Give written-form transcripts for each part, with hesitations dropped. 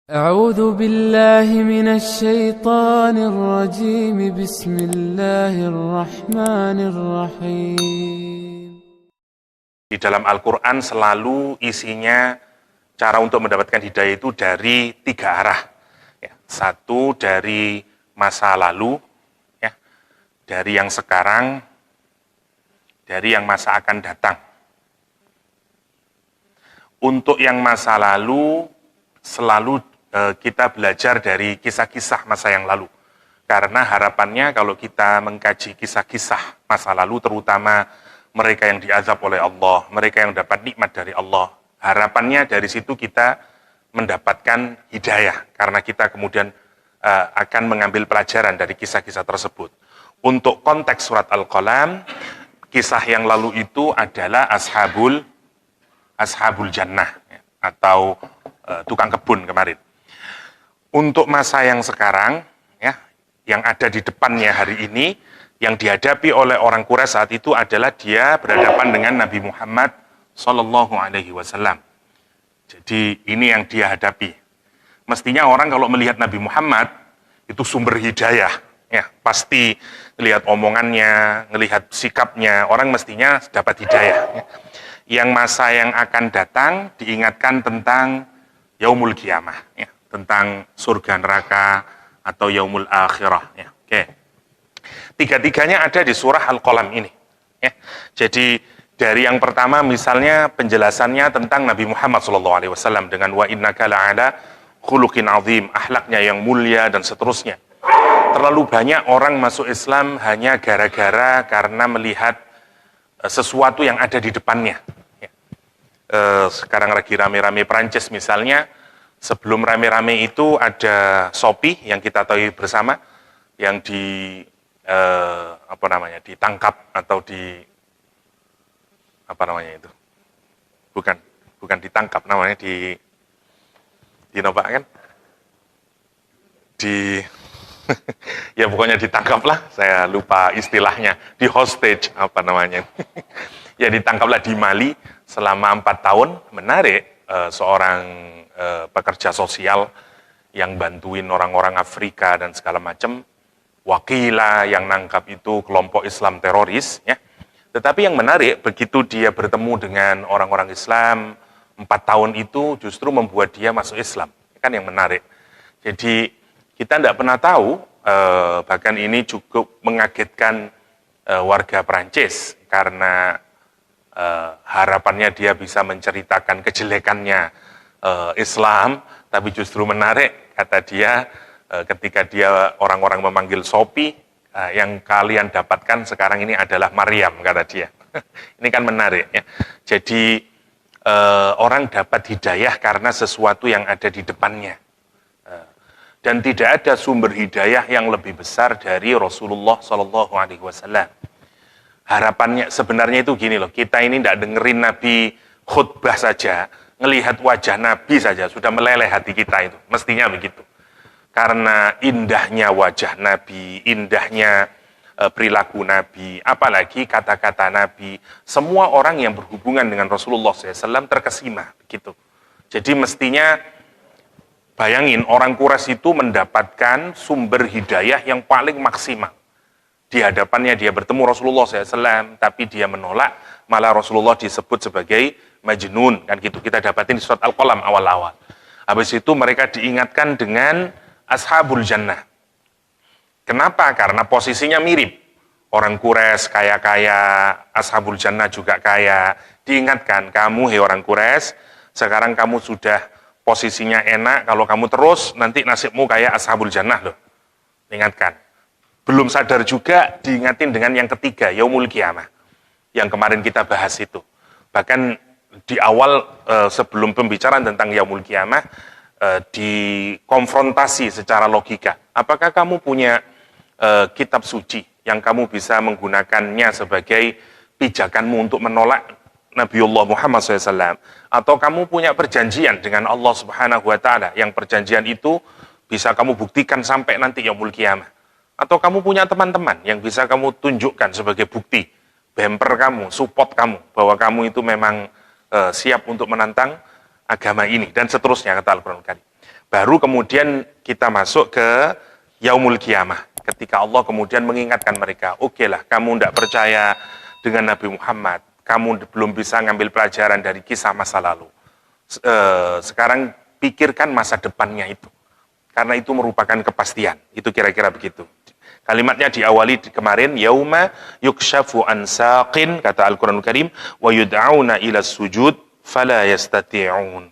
أعوذ بالله من الشيطان الرجيم بسم الله الرحمن الرحيم. Di dalam Al-Quran selalu isinya cara untuk mendapatkan hidayah itu dari tiga arah. Satu dari masa lalu, dari yang sekarang, dari yang masa akan datang. Untuk yang masa lalu selalu kita belajar dari kisah-kisah masa yang lalu. Karena harapannya kalau kita mengkaji kisah-kisah masa lalu, terutama mereka yang diazab oleh Allah, mereka yang dapat nikmat dari Allah, harapannya dari situ kita mendapatkan hidayah. Karena kita kemudian akan mengambil pelajaran dari kisah-kisah tersebut. Untuk konteks surat Al-Qalam, kisah yang lalu itu adalah Ashabul Jannah, atau tukang kebun kemarin. Untuk masa yang sekarang, yang ada di depannya hari ini, yang dihadapi oleh orang Quraisy saat itu adalah dia berhadapan dengan Nabi Muhammad Sallallahu Alaihi Wasallam. Jadi ini yang dia hadapi. Mestinya orang kalau melihat Nabi Muhammad itu sumber hidayah, pasti melihat omongannya, melihat sikapnya, orang mestinya dapat hidayah. Yang masa yang akan datang diingatkan tentang Yaumul Qiyamah, tentang surga neraka atau Yaumul Akhirah. Oke. Tiga-tiganya ada di surah Al-Qalam ini. Jadi dari yang pertama misalnya penjelasannya tentang Nabi Muhammad SAW dengan wa innaka la'ala khuluqin azim, akhlaknya yang mulia dan seterusnya. Terlalu banyak orang masuk Islam hanya gara-gara karena melihat sesuatu yang ada di depannya. Sekarang lagi rame-rame Perancis misalnya, sebelum rame-rame itu ada Shopee yang kita tahu bersama, yang ditangkap atau bukan ditangkap, namanya ya pokoknya ditangkap lah, saya lupa istilahnya, di hostage ya ditangkaplah di Mali selama 4 tahun. Menarik, seorang pekerja sosial yang bantuin orang-orang Afrika dan segala macam, wakila yang nangkap itu kelompok Islam teroris, Tetapi yang menarik, begitu dia bertemu dengan orang-orang Islam, 4 tahun itu justru membuat dia masuk Islam. Kan yang menarik. Jadi kita tidak pernah tahu, bahkan ini cukup mengagetkan warga Perancis, karena harapannya dia bisa menceritakan kejelekannya Islam, tapi justru menarik, kata dia, ketika dia orang-orang memanggil Shopee, yang kalian dapatkan sekarang ini adalah Maryam, kata dia. Ini kan menarik, Jadi orang dapat hidayah karena sesuatu yang ada di depannya. Dan tidak ada sumber hidayah yang lebih besar dari Rasulullah SAW. Harapannya sebenarnya itu gini loh, kita ini tidak dengerin Nabi khutbah saja, ngelihat wajah Nabi saja sudah meleleh hati kita itu, mestinya begitu. Karena indahnya wajah Nabi, indahnya perilaku Nabi, apalagi kata-kata Nabi, semua orang yang berhubungan dengan Rasulullah SAW terkesima, begitu. Jadi mestinya bayangin orang Quraisy itu mendapatkan sumber hidayah yang paling maksimal. Di hadapannya dia bertemu Rasulullah SAW, tapi dia menolak, malah Rasulullah disebut sebagai majnun, kan gitu. Kita dapatin di surat Al-Qalam awal-awal. Habis itu mereka diingatkan dengan Ashabul Jannah. Kenapa? Karena posisinya mirip. Orang Quraisy kaya-kaya, Ashabul Jannah juga kaya. Diingatkan, kamu hei orang Quraisy, sekarang kamu sudah posisinya enak, kalau kamu terus nanti nasibmu kayak Ashabul Jannah loh. Diingatkan. Belum sadar juga diingatin dengan yang ketiga, Yaumul Qiyamah, yang kemarin kita bahas itu. Bahkan di awal sebelum pembicaraan tentang Yaumul Qiyamah, dikonfrontasi secara logika. Apakah kamu punya kitab suci yang kamu bisa menggunakannya sebagai pijakanmu untuk menolak Nabiullah Muhammad SAW? Atau kamu punya perjanjian dengan Allah Subhanahu Wa Ta'ala, yang perjanjian itu bisa kamu buktikan sampai nanti Yaumul Qiyamah? Atau kamu punya teman-teman yang bisa kamu tunjukkan sebagai bukti, bumper kamu, support kamu, bahwa kamu itu memang siap untuk menantang agama ini, dan seterusnya, kata Al-Quran Karim. Baru kemudian kita masuk ke Yaumul Qiyamah. Ketika Allah kemudian mengingatkan mereka, oke lah, kamu tidak percaya dengan Nabi Muhammad, kamu belum bisa ngambil pelajaran dari kisah masa lalu. Sekarang pikirkan masa depannya itu. Karena itu merupakan kepastian. Itu kira-kira begitu. Kalimatnya diawali kemarin, yauma yukshafu an saqin, kata Al-Quranul Karim, wa yud'auna ila sujud, fala yastati'un.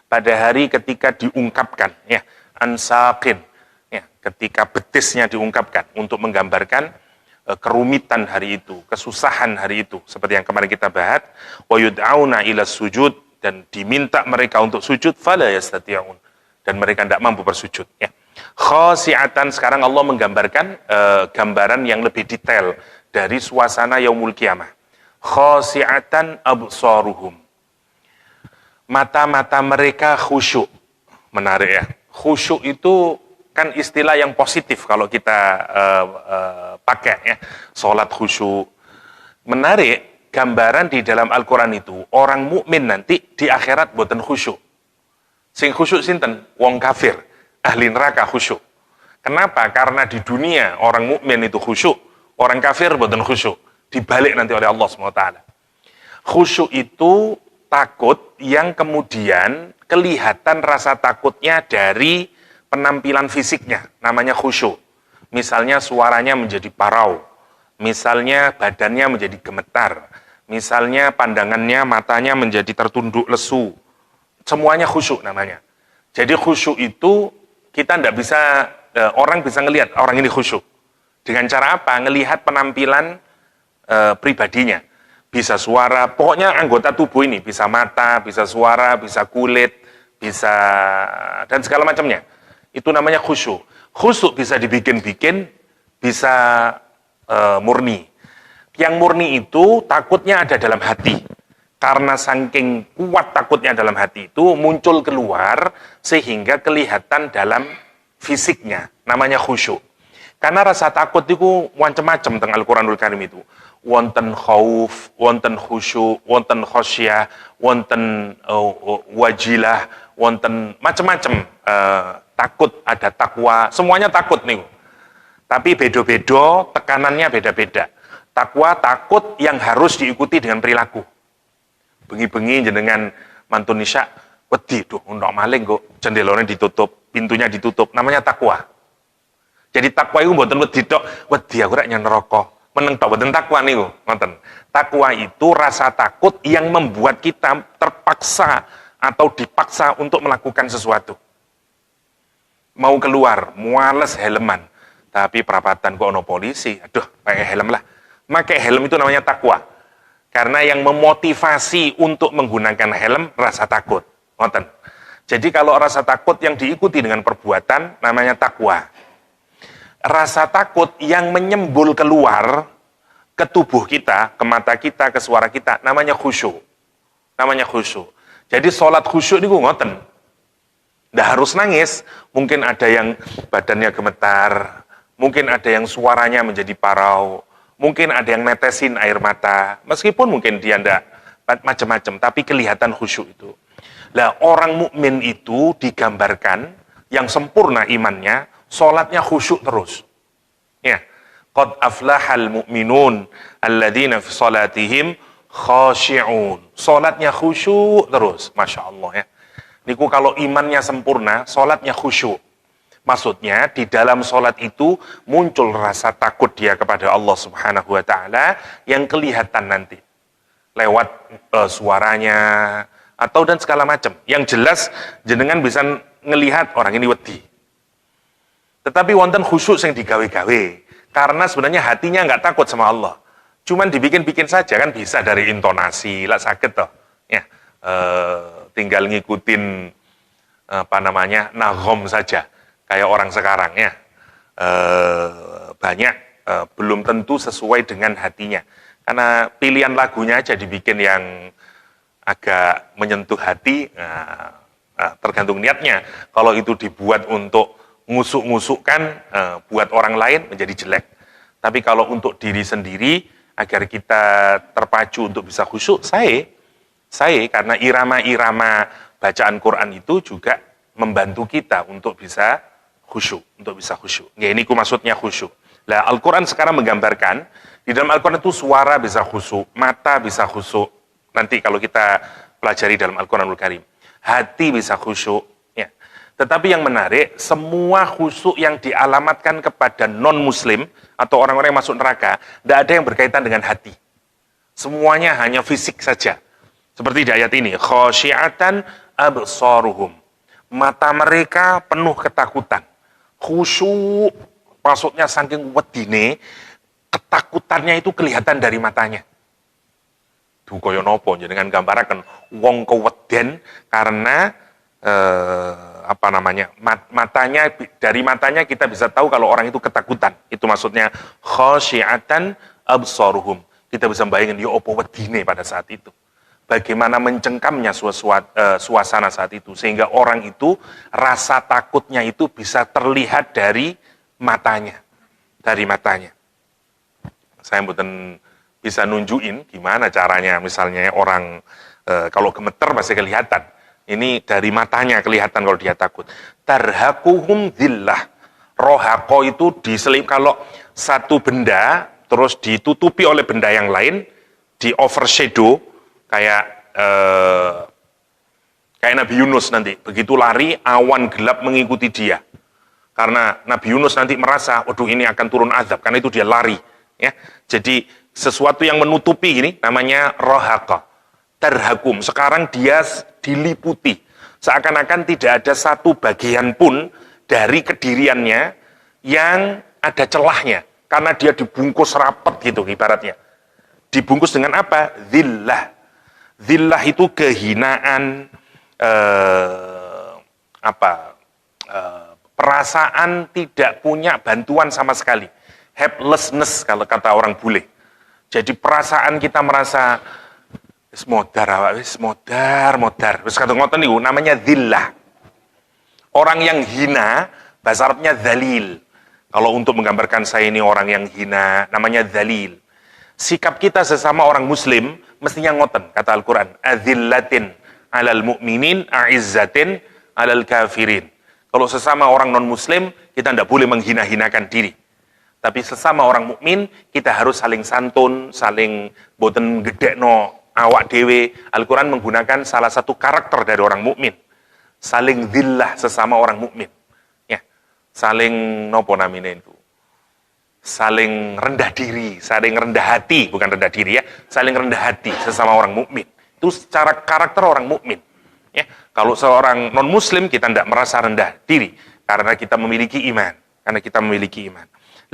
Pada hari ketika diungkapkan, ya, an saqin, ya, ketika betisnya diungkapkan untuk menggambarkan kerumitan hari itu, kesusahan hari itu, seperti yang kemarin kita bahas, wa yud'auna ila sujud, dan diminta mereka untuk sujud, fala yastati'un, dan mereka tidak mampu bersujud, ya. Khasi'atan, sekarang Allah menggambarkan gambaran yang lebih detail dari suasana Yaumul Qiyamah. Khasi'atan absaruhum, mata-mata mereka khusyuk. Menarik ya, khusyuk itu kan istilah yang positif kalau kita pakai, ya, sholat khusyuk. Menarik, gambaran di dalam Al-Quran itu, orang mukmin nanti di akhirat boten khusyuk. Sing khusyuk sinten? Wong kafir, ahli neraka khusyuk. Kenapa? Karena di dunia orang mukmin itu khusyuk, orang kafir boten khusyuk. Dibalik nanti oleh Allah SWT. Khusyuk itu takut yang kemudian kelihatan rasa takutnya dari penampilan fisiknya, namanya khusyuk. Misalnya suaranya menjadi parau, misalnya badannya menjadi gemetar, misalnya pandangannya, matanya menjadi tertunduk lesu. Semuanya khusyuk namanya. Jadi khusyuk itu kita tidak bisa, orang bisa ngelihat orang ini khusyuk. Dengan cara apa? Ngelihat penampilan pribadinya. Bisa suara, pokoknya anggota tubuh ini, bisa mata, bisa suara, bisa kulit, bisa dan segala macamnya. Itu namanya khusyuk. Khusyuk bisa dibikin-bikin, bisa murni. Yang murni itu takutnya ada dalam hati. Karena saking kuat takutnya dalam hati itu muncul keluar sehingga kelihatan dalam fisiknya. Namanya khusyuk. Karena rasa takut itu macam-macam tentang Al-Quranul Karim itu. Wonten khauf, wonten khusyuk, wonten khosyah, wonten wajilah, wonten macam-macam. Takut, ada takwa, semuanya takut nih. Tapi beda-beda, tekanannya beda-beda. Takwa takut yang harus diikuti dengan perilaku. Bengi-bengi jenengan mantun isya, wedi tuh, untuk maling kok, jendelanya ditutup, pintunya ditutup, namanya takwa. Jadi takwa itu mboten wedi tok, wedi aku rek nyen neraka. Meneng tok mboten takwa niku, ngoten. Takwa itu rasa takut yang membuat kita terpaksa atau dipaksa untuk melakukan sesuatu. Mau keluar, muales helman, tapi perapatan kok ono polisi, aduh, pakai helm lah. Pakai helm itu namanya takwa. Karena yang memotivasi untuk menggunakan helm rasa takut, ngoten. Jadi kalau rasa takut yang diikuti dengan perbuatan namanya takwa. Rasa takut yang menyembul keluar ke tubuh kita, ke mata kita, ke suara kita, namanya khusyuk. Namanya khusyuk. Jadi sholat khusyuk itu ngoten. Nggak harus nangis, mungkin ada yang badannya gemetar, mungkin ada yang suaranya menjadi parau, mungkin ada yang netesin air mata, meskipun mungkin dia ndak macam-macam, tapi kelihatan khusyuk itu. Lah orang mukmin itu digambarkan yang sempurna imannya, sholatnya khusyuk terus. Ya, qad aflahal mu'minun alladzina fi sholatihim khashi'un. Sholatnya khusyuk terus, masya Allah ya. Niku kalau imannya sempurna, sholatnya khusyuk. Maksudnya di dalam sholat itu muncul rasa takut dia kepada Allah Subhanahu wa Ta'ala yang kelihatan nanti lewat suaranya atau dan segala macam. Yang jelas jenengan bisa ngelihat orang ini wedi. Tetapi wonten khusyuk yang digawe-gawe karena sebenarnya hatinya nggak takut sama Allah. Cuman dibikin-bikin saja kan bisa dari intonasi, lah sakit toh. Ya, tinggal ngikutin apa namanya nagom saja. Kayak orang sekarang ya, banyak belum tentu sesuai dengan hatinya. Karena pilihan lagunya aja dibikin yang agak menyentuh hati, tergantung niatnya. Kalau itu dibuat untuk ngusuk-ngusukkan, buat orang lain menjadi jelek. Tapi kalau untuk diri sendiri, agar kita terpacu untuk bisa khusyuk, saya karena irama-irama bacaan Quran itu juga membantu kita untuk bisa khusyuk, Ya, ini maksudnya khusyuk. Nah, Al-Quran sekarang menggambarkan, di dalam Al-Quran itu suara bisa khusyuk, mata bisa khusyuk. Nanti kalau kita pelajari dalam Al-Quranul Karim, hati bisa khusyuk. Ya. Tetapi yang menarik, semua khusyuk yang dialamatkan kepada non-muslim atau orang-orang yang masuk neraka, tidak ada yang berkaitan dengan hati. Semuanya hanya fisik saja. Seperti di ayat ini, khasyi'atan absaruhum. Mata mereka penuh ketakutan. Khusyuk, maksudnya saking wedine, ketakutannya itu kelihatan dari matanya. Duh kaya napa jenengan gambaraken wong keweden karena matanya, dari matanya kita bisa tahu kalau orang itu ketakutan. Itu maksudnya khasyi'atan absaruhum. Kita bisa bayangin ya apa wedine pada saat itu. Bagaimana mencengkamnya suasana saat itu, sehingga orang itu rasa takutnya itu bisa terlihat dari matanya. Saya mboten bisa nunjukin gimana caranya, misalnya orang kalau gemeter pasti kelihatan. Ini dari matanya kelihatan kalau dia takut. Tarhaquhum dhillah. Rohaqo itu diselip, kalau satu benda terus ditutupi oleh benda yang lain, di overshadow, kayak Nabi Yunus nanti, begitu lari, awan gelap mengikuti dia. Karena Nabi Yunus nanti merasa, waduh ini akan turun azab, karena itu dia lari. Ya, jadi sesuatu yang menutupi ini namanya rohaqa. Terhakum, sekarang dia diliputi. Seakan-akan tidak ada satu bagian pun dari kediriannya yang ada celahnya. Karena dia dibungkus rapat gitu ibaratnya. Dibungkus dengan apa? Dhillah. Dhillah itu kehinaan, perasaan tidak punya bantuan sama sekali. Helplessness kalau kata orang bule. Jadi perasaan kita merasa modar. Wis kata ngoten niku namanya dhillah. Orang yang hina bahasa Arabnya dzalil. Kalau untuk menggambarkan saya ini orang yang hina namanya dzalil. Sikap kita sesama orang muslim mestinya ngoten, kata Al-Quran, adzillatin alal mu'minin a'izzatin alal kafirin. Kalau sesama orang non-muslim, kita tidak boleh menghina-hinakan diri. Tapi sesama orang mukmin, kita harus saling santun, saling boten gedekno awak dewe. Al-Quran menggunakan salah satu karakter dari orang mukmin, saling dhillah sesama orang mukmin. Ya, saling nopo namine itu. Saling rendah diri, saling rendah hati, bukan rendah diri ya, saling rendah hati sesama orang mukmin. Itu secara karakter orang mukmin. Ya, kalau seorang non muslim kita tidak merasa rendah diri karena kita memiliki iman,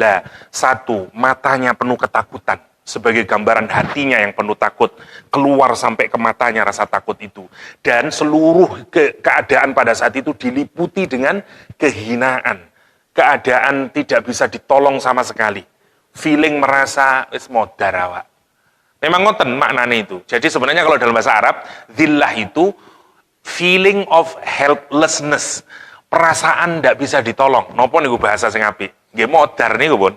Lah, satu, matanya penuh ketakutan sebagai gambaran hatinya yang penuh takut, keluar sampai ke matanya rasa takut itu, dan seluruh keadaan pada saat itu diliputi dengan kehinaan. Keadaan tidak bisa ditolong sama sekali. Feeling merasa wis modar awak. Memang ngoten maknanya itu. Jadi sebenarnya kalau dalam bahasa Arab, dhillah itu feeling of helplessness. Perasaan tidak bisa ditolong. Napa niku bahasa sing apik? Nggih modar niku, Pun.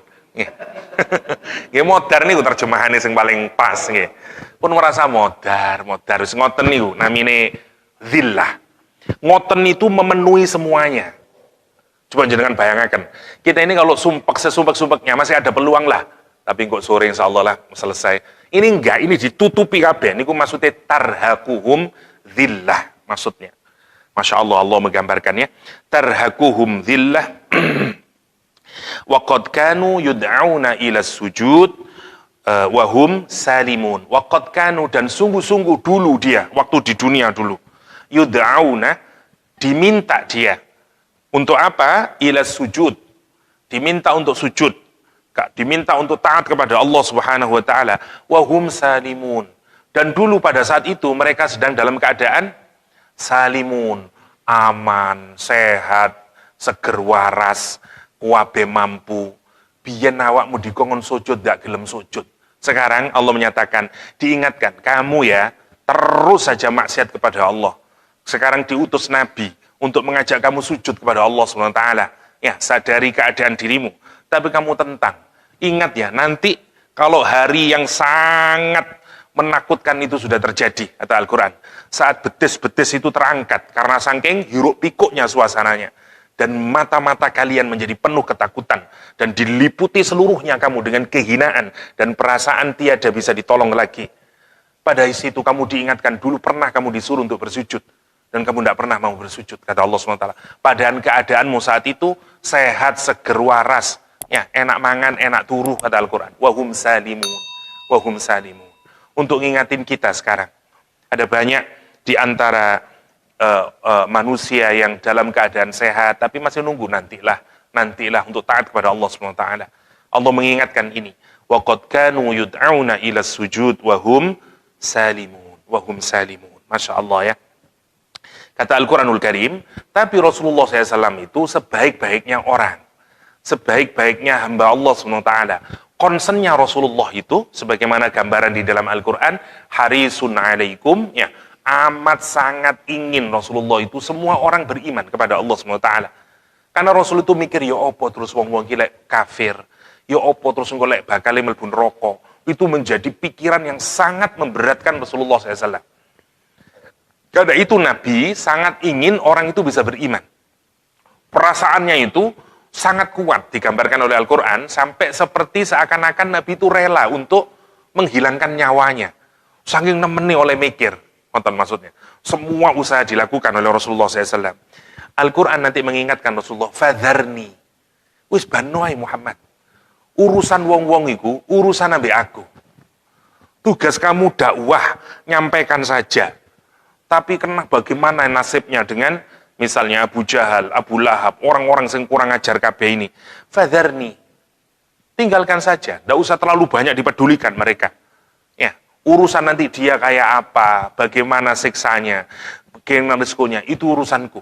Nggih modar niku terjemahane sing paling pas nggih. Pun merasa modar. Wis ngoten niku namine dhillah. Ngoten itu memenuhi semuanya. Coba jenengan bayangkan, kita ini kalau sesumpek-sumpeknya masih ada peluang lah. Tapi kok sore insya Allah lah selesai. Ini enggak, ini ditutupi kabeh. Ini maksudnya tarhaquhum dhillah maksudnya. Masya Allah, Allah menggambarkannya. Tarhaquhum dhillah. Wa qad kanu yud'auna ila sujud wahum salimun. Wa qad kanu, dan sungguh-sungguh dulu dia, waktu di dunia dulu. Yud'auna, diminta dia. Untuk apa? Ila sujud. Diminta untuk sujud. Diminta untuk taat kepada Allah Subhanahu wa taala. Wa hum salimun. Dan dulu pada saat itu mereka sedang dalam keadaan salimun, aman, sehat, seger waras, kuwabe mampu. Biyen awakmu dikongkon sujud dak gelem sujud. Sekarang Allah menyatakan, diingatkan, kamu ya terus saja maksiat kepada Allah. Sekarang diutus Nabi untuk mengajak kamu sujud kepada Allah SWT. Ya, sadari keadaan dirimu. Tapi kamu tentang. Ingat ya, nanti kalau hari yang sangat menakutkan itu sudah terjadi, kata Al-Quran. Saat betis-betis itu terangkat, karena saking hiruk pikuknya suasananya. Dan mata-mata kalian menjadi penuh ketakutan. Dan diliputi seluruhnya kamu dengan kehinaan. Dan perasaan tiada bisa ditolong lagi. Pada situ kamu diingatkan, dulu pernah kamu disuruh untuk bersujud. Dan kamu tidak pernah mau bersujud, kata Allah SWT. Padahal keadaanmu saat itu sehat, seger, waras. Ya, enak mangan, enak turu, kata Al-Quran. Wahum salimun. Wahum salimun. Untuk ngingatin kita sekarang. Ada banyak di antara manusia yang dalam keadaan sehat, tapi masih nunggu nantilah untuk taat kepada Allah SWT. Allah mengingatkan ini. وَقَدْ كَانُوا يُدْعَوْنَ إِلَى السُّجُودِ وَهُمْ سَالِمُونَ. وَهُمْ سَالِمُونَ. Masya Allah ya. Kata Al-Quranul Karim, tapi Rasulullah SAW itu sebaik-baiknya orang. Sebaik-baiknya hamba Allah SWT. Concernnya Rasulullah itu, sebagaimana gambaran di dalam Al-Quran, harisun alaikum, ya, amat sangat ingin Rasulullah itu semua orang beriman kepada Allah SWT. Karena Rasul itu mikir, ya opo terus wong-wong gilek kafir, ya opo terus ngolek bakal mlebu neraka. Itu menjadi pikiran yang sangat memberatkan Rasulullah SAW. Karena itu Nabi sangat ingin orang itu bisa beriman. Perasaannya itu sangat kuat digambarkan oleh Al-Quran, sampai seperti seakan-akan Nabi itu rela untuk menghilangkan nyawanya. Saking nemeni oleh mikir. Nonton maksudnya. Semua usaha dilakukan oleh Rasulullah SAW. Al-Quran nanti mengingatkan Rasulullah, fadharni. Wis banoi Muhammad. Urusan wong-wong iku, urusan ambe aku. Tugas kamu dakwah, nyampaikan saja. Tapi kena bagaimana nasibnya dengan misalnya Abu Jahal, Abu Lahab, orang-orang yang kurang ajar kabeh ini. Fadharni. Tinggalkan saja, tidak usah terlalu banyak dipedulikan mereka. Ya, urusan nanti dia kayak apa, bagaimana siksanya, bagaimana risikonya, itu urusanku.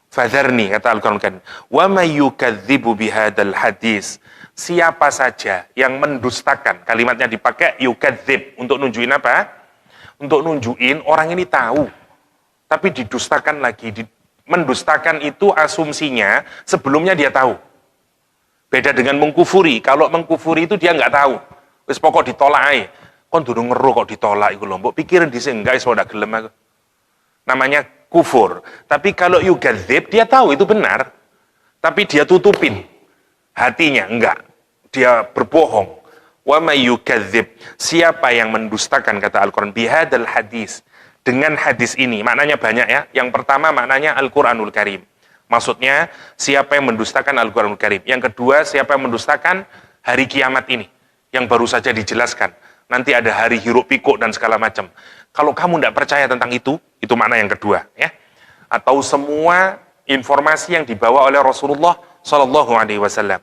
Fadharni, kata Al-Quran kan. Wa may yukadzibu bihadzal hadis. Siapa saja yang mendustakan, kalimatnya dipakai yukadzib untuk nunjukin apa? Untuk nunjukin orang ini tahu, tapi didustakan lagi. Mendustakan itu asumsinya sebelumnya dia tahu. Beda dengan mengkufuri. Kalau mengkufuri itu dia nggak tahu. Wis pokok ditolak aja. Kon durung ngeru kok ditolak iku lho. Mbok pikirin dhisik enggak iso ndak gelem aku. Namanya kufur. Tapi kalau yukadzib dia tahu itu benar. Tapi dia tutupin hatinya, enggak. Dia berbohong. Wa may yukadzib, siapa yang mendustakan, kata Al-Quran, bihadzal hadis, dengan hadis ini. Maknanya banyak ya. Yang pertama maknanya Al-Quranul Karim. Maksudnya siapa yang mendustakan Al-Quranul Karim. Yang kedua, siapa yang mendustakan hari kiamat ini, yang baru saja dijelaskan. Nanti ada hari hiruk pikuk dan segala macam. Kalau kamu tidak percaya tentang itu makna yang kedua ya. Atau semua informasi yang dibawa oleh Rasulullah SAW.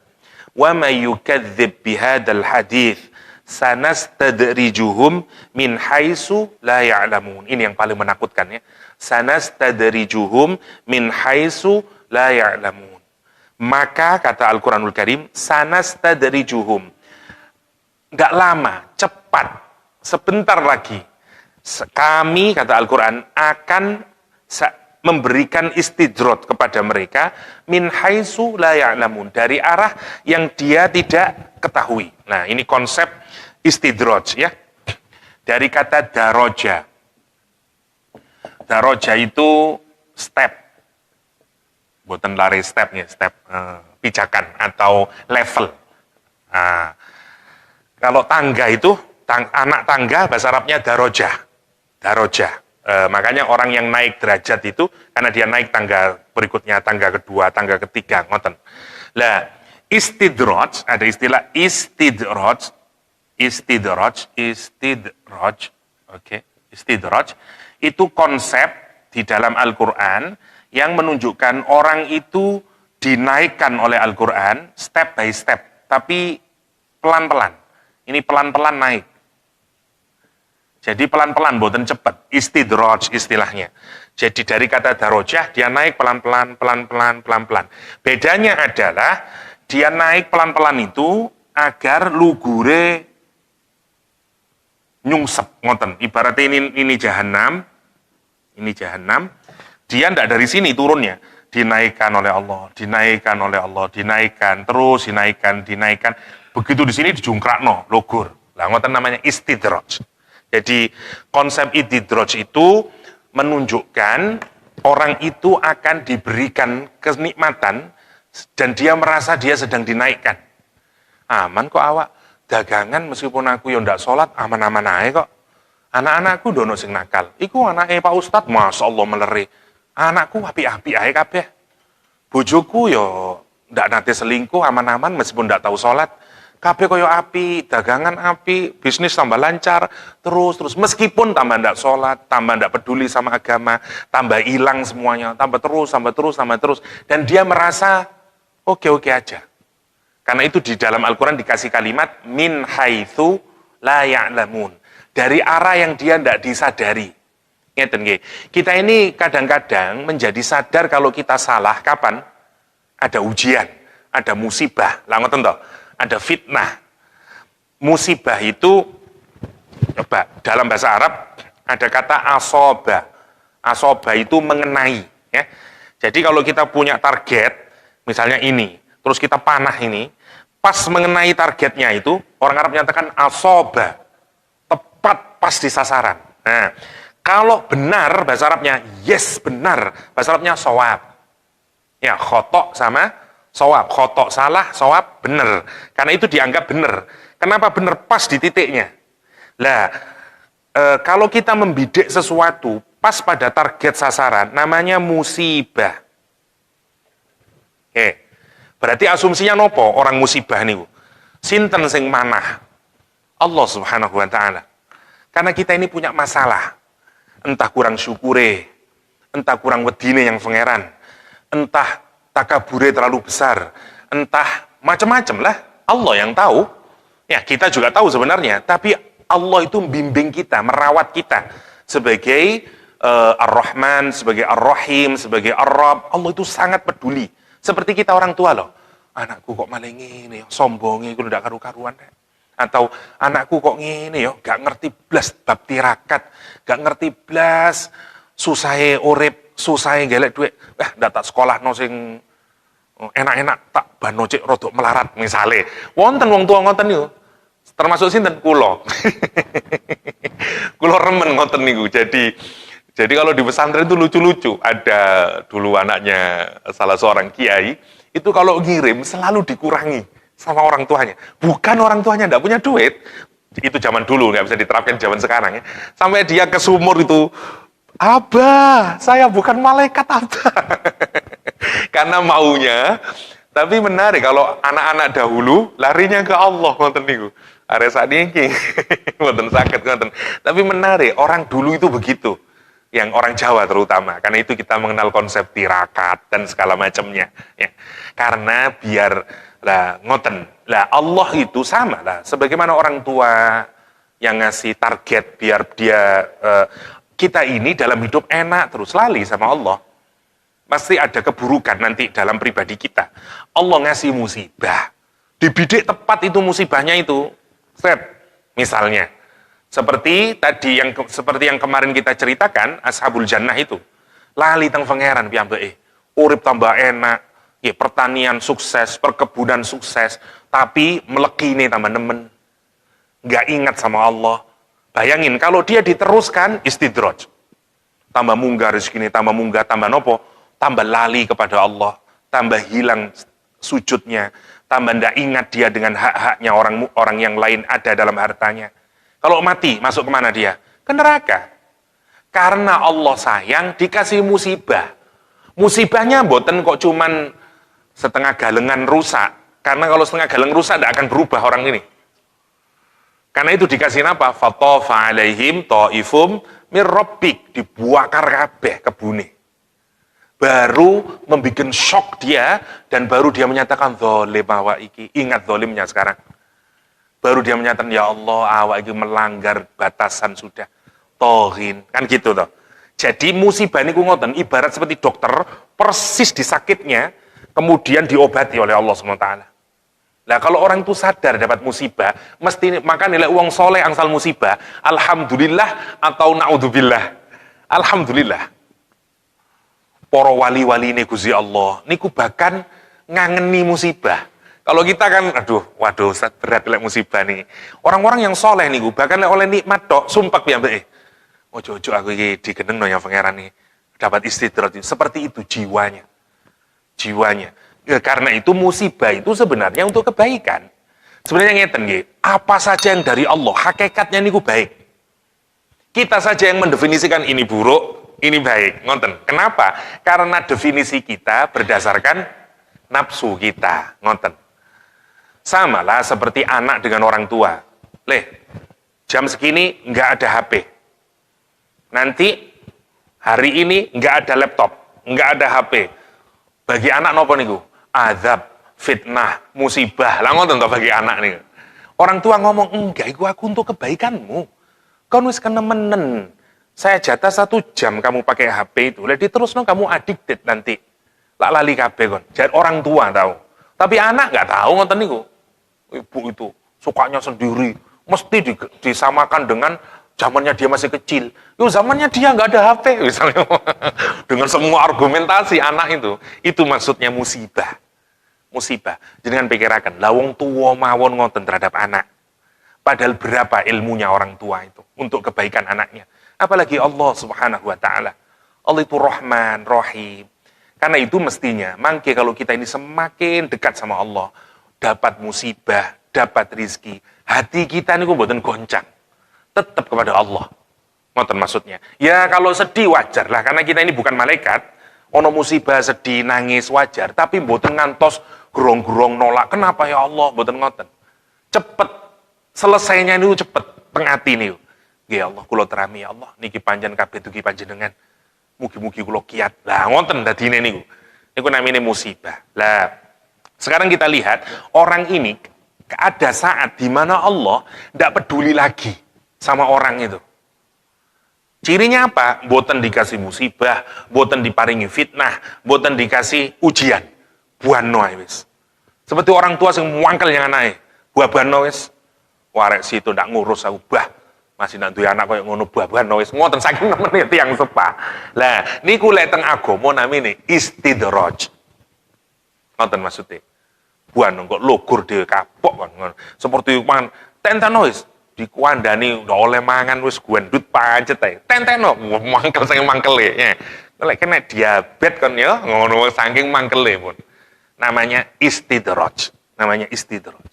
Wa may yukadzib bihadzal hadits sanastadrijuhum min haitsu la ya'lamun. Ini yang paling menakutkan ya. Sanastadrijuhum min haitsu la ya'lamun. Maka kata Al-Qur'anul Karim, sanastadrijuhum. Enggak lama, cepat, sebentar lagi kami, kata Al-Qur'an, akan memberikan istidrot kepada mereka min haitsu la ya'lamun, dari arah yang dia tidak ketahui. Nah, ini konsep istidroj ya. Dari kata daroja. Daroja itu step. Bukan lari stepnya, step pijakan atau level. Nah, kalau tangga itu anak tangga bahasa Arabnya daroja. Daroja. Makanya orang yang naik derajat itu karena dia naik tangga berikutnya, tangga kedua, tangga ketiga, ngoten. Lah, istidraj, ada istilah istidraj, oke. Istidraj itu konsep di dalam Al-Qur'an yang menunjukkan orang itu dinaikkan oleh Al-Qur'an step by step, tapi pelan-pelan. Ini pelan-pelan naik. Jadi pelan-pelan, boten cepat. Istidraj istilahnya. Jadi dari kata darojah, dia naik pelan-pelan, pelan-pelan, pelan-pelan. Bedanya adalah, dia naik pelan-pelan itu agar lugure nyungsep, ngoten. Ibaratnya ini jahanam, dia ndak dari sini turunnya. Dinaikkan oleh Allah, dinaikkan oleh Allah, dinaikkan, terus dinaikkan. Begitu di sini dijungkrakno, logur. Lah ngoten namanya istidraj. Jadi konsep istidraj itu menunjukkan orang itu akan diberikan kenikmatan dan dia merasa dia sedang dinaikkan. Aman kok awak, dagangan meskipun aku yang ndak sholat, aman-aman aja kok. Anak-anakku dono sing nakal. Iku anake Pak Ustadz, Masya Allah meleri. Anakku api-api aja kabeh. Bojoku yo ndak nate selingkuh, aman-aman meskipun ndak tahu sholat. Kabeh koyo api, dagangan api, bisnis tambah lancar, terus. Meskipun tambah ndak sholat, tambah ndak peduli sama agama, tambah hilang semuanya, tambah terus. Dan dia merasa oke-oke aja. Karena itu di dalam Al-Quran dikasih kalimat, min haitsu la ya'lamun. Dari arah yang dia ndak disadari. Ngeten nggih. Kita ini kadang-kadang menjadi sadar kalau kita salah kapan? Ada ujian, ada musibah. Lah ngoten toh? Ada fitnah. Musibah itu coba dalam bahasa Arab ada kata asoba. Asoba itu mengenai, ya. Jadi kalau kita punya target, misalnya ini, terus kita panah ini, pas mengenai targetnya itu, orang Arab menyatakan asoba. Tepat pas di sasaran. Nah, kalau benar bahasa Arabnya yes, benar. Bahasa Arabnya shawab. Ya, khotok sama shawab. Khotok salah, shawab benar. Karena itu dianggap benar. Kenapa benar? Pas di titiknya. Lah, kalau kita membidik sesuatu pas pada target sasaran, namanya musibah. Oke. Berarti asumsinya nopo orang musibah niku? Sinten sing manah? Allah Subhanahu wa taala. Karena kita ini punya masalah. Entah kurang syukure, entah kurang wedine yang pangeran, entah takabure terlalu besar, entah macam-macam lah. Allah yang tahu. Ya, kita juga tahu sebenarnya, tapi Allah itu membimbing kita, merawat kita sebagai Ar-Rahman, sebagai Ar-Rahim, sebagai Ar-Rabb. Allah itu sangat peduli. Seperti kita orang tua loh. Anakku kok malah ngene, sombonge iku ndak karu-karuan. Atau anakku kok ngene yo, gak ngerti blas bab tirakat, gak ngerti blas susahe urip, susahe golek dhuwit. Ndak tak sekolahno sing enak-enak, tak bano cek rodok melarat misale. Wonten wong tua ngoten niku. Termasuk sinten kula. Kula remen ngoten niku. Jadi kalau di pesantren itu lucu-lucu. Ada dulu anaknya salah seorang kiai, itu kalau ngirim selalu dikurangi sama orang tuanya. Bukan orang tuanya enggak punya duit. Itu zaman dulu, nggak bisa diterapkan zaman sekarang ya. Sampai dia ke sumur itu, Abah, saya bukan malaikat Abah. Karena maunya. Tapi menarik kalau anak-anak dahulu larinya ke Allah ngoten niku. Are sakniki mboten saged ngoten. Tapi menarik, orang dulu itu begitu. Yang orang Jawa terutama. Karena itu kita mengenal konsep tirakat dan segala macamnya, ya. Karena biar lah ngoten. Lah Allah itu sama lah sebagaimana orang tua yang ngasih target biar dia kita ini dalam hidup enak terus lali sama Allah. Pasti ada keburukan nanti dalam pribadi kita. Allah ngasih musibah. Dibidik tepat itu musibahnya itu. Set. Misalnya, seperti tadi seperti yang kemarin kita ceritakan, Ashabul Jannah itu. Lali teng pangeran piyambake. Urip tambah enak, ya pertanian sukses, perkebunan sukses, tapi melekine tambah nemen. Enggak ingat sama Allah. Bayangin kalau dia diteruskan istidraj. Tambah munggah rezekine, tambah munggah, tambah nopo? Tambah lali kepada Allah, tambah hilang sujudnya, tambah ndak ingat dia dengan hak-haknya orang yang lain ada dalam hartanya. Kalau mati, masuk kemana dia? Ke neraka. Karena Allah sayang, dikasih musibah. Musibahnya mboten kok cuman setengah galengan rusak. Karena kalau setengah galengan rusak, ndak akan berubah orang ini. Karena itu dikasih apa? Fatafa alaihim ta'ifum mir rabbik, dibakar kabeh kebune. Baru membuat shock dia, dan baru dia menyatakan zalim awak iki. Ingat zalimnya sekarang. Baru dia menyatakan, ya Allah, awak iki melanggar batasan sudah. Tohin, kan gitu toh. Jadi musibah ini ngoten, ibarat seperti dokter, persis di sakitnya, kemudian diobati oleh Allah SWT. Nah kalau orang itu sadar dapat musibah, mesti maka nilai uang soleh angsal musibah, alhamdulillah atau naudzubillah. Alhamdulillah. Para wali-wali ini Gusti Allah, niku bahkan ngangeni musibah. Kalau kita kan, aduh, waduh, Ustaz, berat lek musibah nih. Orang-orang yang soleh nih, bahkan lek oleh nikmat tok, sumpah piambake. Ojo-ojo aku iki digeneng no yang pangeran nih. Dapat istidrat. Seperti itu jiwanya. Jiwanya. Ya, karena itu musibah itu sebenarnya untuk kebaikan. Sebenarnya ngeten nggih, apa saja yang dari Allah, hakikatnya niku baik. Kita saja yang mendefinisikan ini buruk, ini baik. Ngonten. Kenapa? Karena definisi kita berdasarkan nafsu kita. Ngonten. Sama lah seperti anak dengan orang tua. Jam segini nggak ada HP. Nanti hari ini nggak ada laptop, nggak ada HP. Bagi anak nopo niku? Azab, fitnah, musibah. Lah ngoten to bagi anak nih. Orang tua ngomong, enggak, itu aku untuk kebaikanmu. Kau wis kenemenen. Saya jatah 1 jam kamu pakai HP itu. Lah terus kamu addicted nanti. Lak lali kabeh kon. Jadi orang tua tahu. Tapi anak nggak tahu ngoten niku. Ibu itu sukanya sendiri, mesti disamakan dengan zamannya dia masih kecil. Yo zamannya dia nggak ada HP misalnya. Dengan semua argumentasi anak itu maksudnya musibah. Musibah. Jangan pikirakan, lawong tua mawon ngoten terhadap anak. Padahal berapa ilmunya orang tua itu untuk kebaikan anaknya. Apalagi Allah Subhanahu wa taala. Allah itu Rahman, Rahim. Karena itu mestinya, mangke kalau kita ini semakin dekat sama Allah, dapat musibah, dapat rizki, hati kita ini mboten goncang, tetap kepada Allah. Ngoten maksudnya. Ya kalau sedih wajar lah, karena kita ini bukan malaikat. Ono musibah, sedih, nangis wajar, tapi mboten ngantos gerong-gerong nolak. Kenapa ya Allah? Mboten ngoten. Cepet selesainya niku cepet pengati niku. Ya Allah, kula terami ya Allah, niki panjen kabeh dugi panjenengan. Mugi-mugi kula kiat. Lah ngoten dadine niku. Niku namine musibah. Lah sekarang kita lihat, orang ini ada saat di mana Allah tidak peduli lagi sama orang itu. Cirinya apa? Boten dikasih musibah, boten diparingi fitnah, boten dikasih ujian. Buano wis. Seperti orang tua yang muangkel yang anaknya. Buano wis. Warek situ ndak ngurus aku bah. Masih nak duwe anak koyo ngono buano wis. Ngoten saking nemene tiyang sepa. Lah niku lek teng agama namine istidraj. Ngoten maksudnya. Buan kok logur dhewe kapok kon. Seperti mangan tenteno wis dikuandani ndak oleh mangan wis guandut pancet ae. Tenteno mangkel saking mangkele. Lek kena diabetes kon ya ngono saking mangkele pun. Namanya istidraj. Namanya istidraj.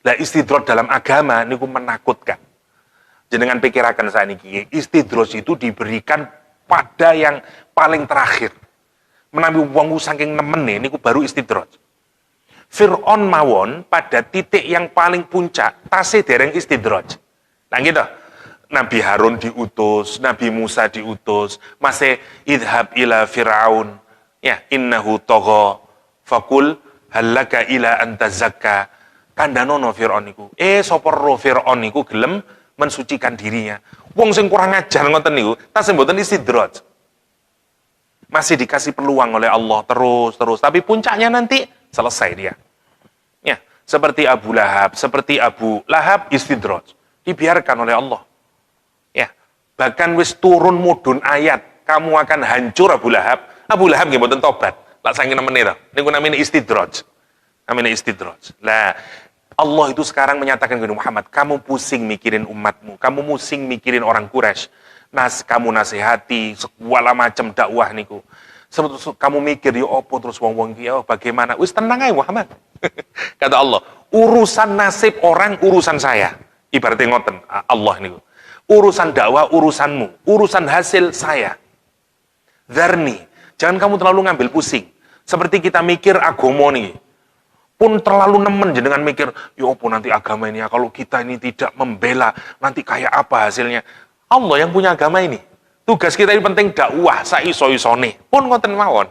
Lah istidraj dalam agama niku menakutkan. Jenengan pikiraken saniki, istidraj itu diberikan pada yang paling terakhir. Menawi wong saking nemene niku baru istidraj. Fir'aun mawon pada titik yang paling puncak tasih dereng istidraj. Nah gitu. Nabi Harun diutus, Nabi Musa diutus, masih idhab ila Fir'aun, ya innahu tagha, fakul halaka ila antazakka. Kandhanono Fir'aun niku. Sapa ro Fir'aun niku gelem mensucikan dirinya. Wong sing kurang ajar ngoten niku, tasih mboten istidraj. Masih dikasih peluang oleh Allah terus, tapi puncaknya nanti selesai dia. Ya, seperti Abu Lahab, seperti Abu Lahab istidraj. Dibiarkan oleh Allah. Ya, bahkan wis turun mudun ayat, kamu akan hancur Abu Lahab. Abu Lahab nggih mboten tobat. Lak saking nemene to. Niku namine istidraj. Namine istidraj. Lah, Allah itu sekarang menyatakan kepada Muhammad, kamu pusing mikirin umatmu, kamu pusing mikirin orang Quraisy. Kamu nasihati segala macam dakwah niku. Kamu mikir ya opo terus wong-wong iki bagaimana? Wis tenang ae Muhammad. Kata Allah, urusan nasib orang urusan saya. Ibaratnya ngoten Allah niku. Urusan dakwah urusanmu, urusan hasil saya. Dzarni, jangan kamu terlalu ngambil pusing. Seperti kita mikir agama nih. Pun terlalu nemen jenengan mikir, ya opo nanti agama ini ya kalau kita ini tidak membela nanti kayak apa hasilnya. Allah yang punya agama ini. Tugas kita ini penting dakwah, saiso-isone. Pun ngoten mawon.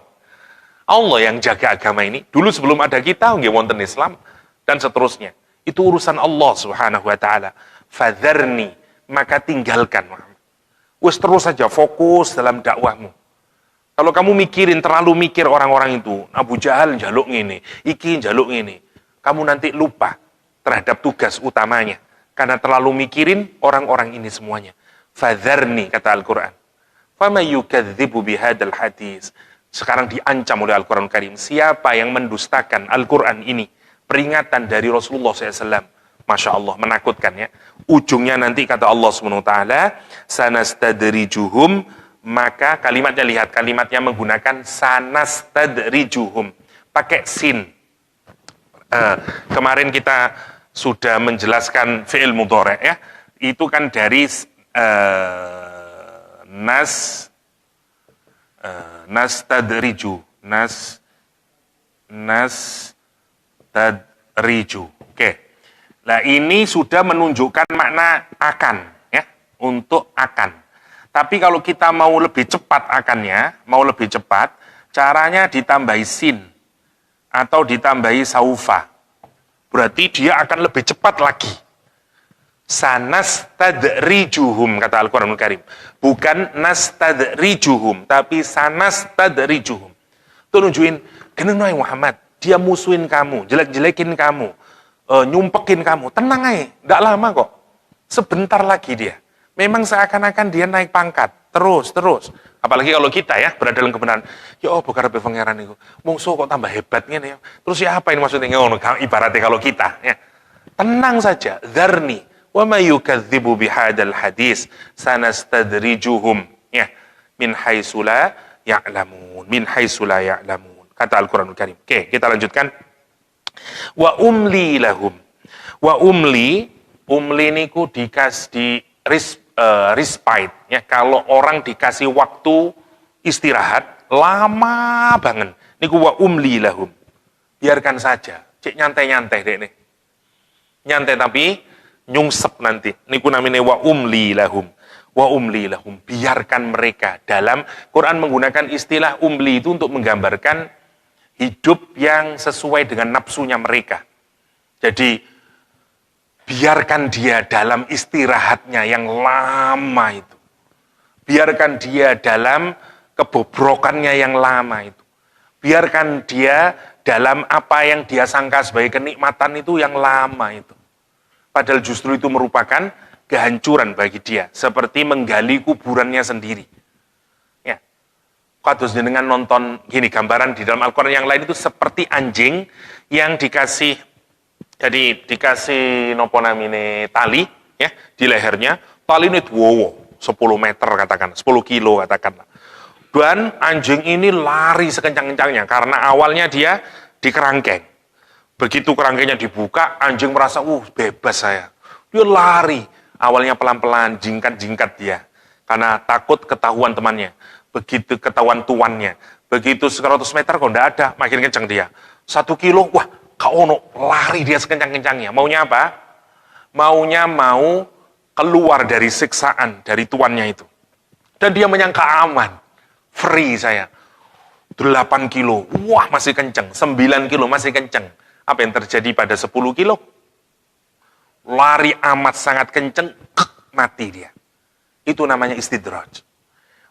Allah yang jaga agama ini. Dulu sebelum ada kita, nggih wonten Islam dan seterusnya. Itu urusan Allah Subhanahu wa taala. Fadzarni, maka tinggalkan Muhammad. Wis terus saja fokus dalam dakwahmu. Kalau kamu terlalu mikir orang-orang itu, Abu Jahal njaluk ngene, iki njaluk ngene. Kamu nanti lupa terhadap tugas utamanya karena terlalu mikirin orang-orang ini semuanya. Fadzarni kata Al-Qur'an. Fama yukadzibu bihadzal hadis. Sekarang diancam oleh Al-Qur'an Karim. Siapa yang mendustakan Al-Qur'an ini? peringatan dari Rasulullah SAW. Masya Allah, menakutkan ya. Ujungnya nanti kata Allah SWT, sanastadrijuhum, maka kalimatnya, lihat kalimatnya menggunakan sanastadrijuhum, pakai sin. Kemarin kita sudah menjelaskan fi'il mudhari' ya. Itu kan dari nastadriju. Oke. Nah, ini sudah menunjukkan makna akan ya, untuk akan. Tapi kalau kita mau lebih cepat akannya, mau lebih cepat, caranya ditambahi sin atau ditambahi saufa. Berarti dia akan lebih cepat lagi. Sanastadrijuhum, kata Al-Quranul Karim. Bukan nastadrijuhum, tapi sanastadrijuhum. Itu nunjukin, kenapa Muhammad, dia musuhin kamu, jelek-jelekin kamu, nyumpekin kamu. Tenang aja, tidak lama kok. Sebentar lagi dia. Memang seakan-akan dia naik pangkat. Terus. Apalagi kalau kita ya, berada dalam kebenaran. Ya oh, bukan Rabbi Pangeran itu. Musuh kok tambah hebatnya nih. Terus ya apa ini maksudnya? Ibaratnya kalau kita ya. Tenang saja. Dzarni wa may yukadzibu bihadzal hadis sanastadrijuhum ya min haitsu la ya'lamun. Kata Al-Qur'anul Karim. Oke, kita lanjutkan. Wa umli lahum. Wa umli niku dikasih respite ya. Kalau orang dikasih waktu istirahat lama banget. Niku wa umli lahum. Biarkan saja. Cek nyantai-nyantai deh nih. Nyantai tapi nyungsep nanti. Niku namanya wa umli lahum. Wa umli lahum. Biarkan mereka. Dalam Quran menggunakan istilah umli itu untuk menggambarkan hidup yang sesuai dengan nafsunya mereka. Jadi, biarkan dia dalam istirahatnya yang lama itu. Biarkan dia dalam kebobrokannya yang lama itu. Biarkan dia dalam apa yang dia sangka sebagai kenikmatan itu yang lama itu. Padahal justru itu merupakan kehancuran bagi dia. Seperti menggali kuburannya sendiri. Kados dengan nonton gini, gambaran di dalam Al-Quran yang lain itu seperti anjing yang dikasih nopo namine tali ya di lehernya. Tali ini 10 meter katakan, 10 kilo katakanlah. Dan anjing ini lari sekencang-kencangnya karena awalnya dia di kerangkeng. Begitu kerangkengnya dibuka, anjing merasa bebas saya. Dia lari, awalnya pelan-pelan, jingkat-jingkat dia karena takut ketahuan temannya. Begitu ketahuan tuannya, begitu 100 meter kok enggak ada, makin kencang dia. 1 kilo, wah, kaono lari dia sekencang-kencangnya. Maunya apa? Maunya mau keluar dari siksaan dari tuannya itu. Dan dia menyangka aman, free saya. 8 kilo, wah masih kencang. 9 kilo masih kencang. Apa yang terjadi pada 10 kilo? Lari amat sangat kencang, mati dia. Itu namanya istidraj.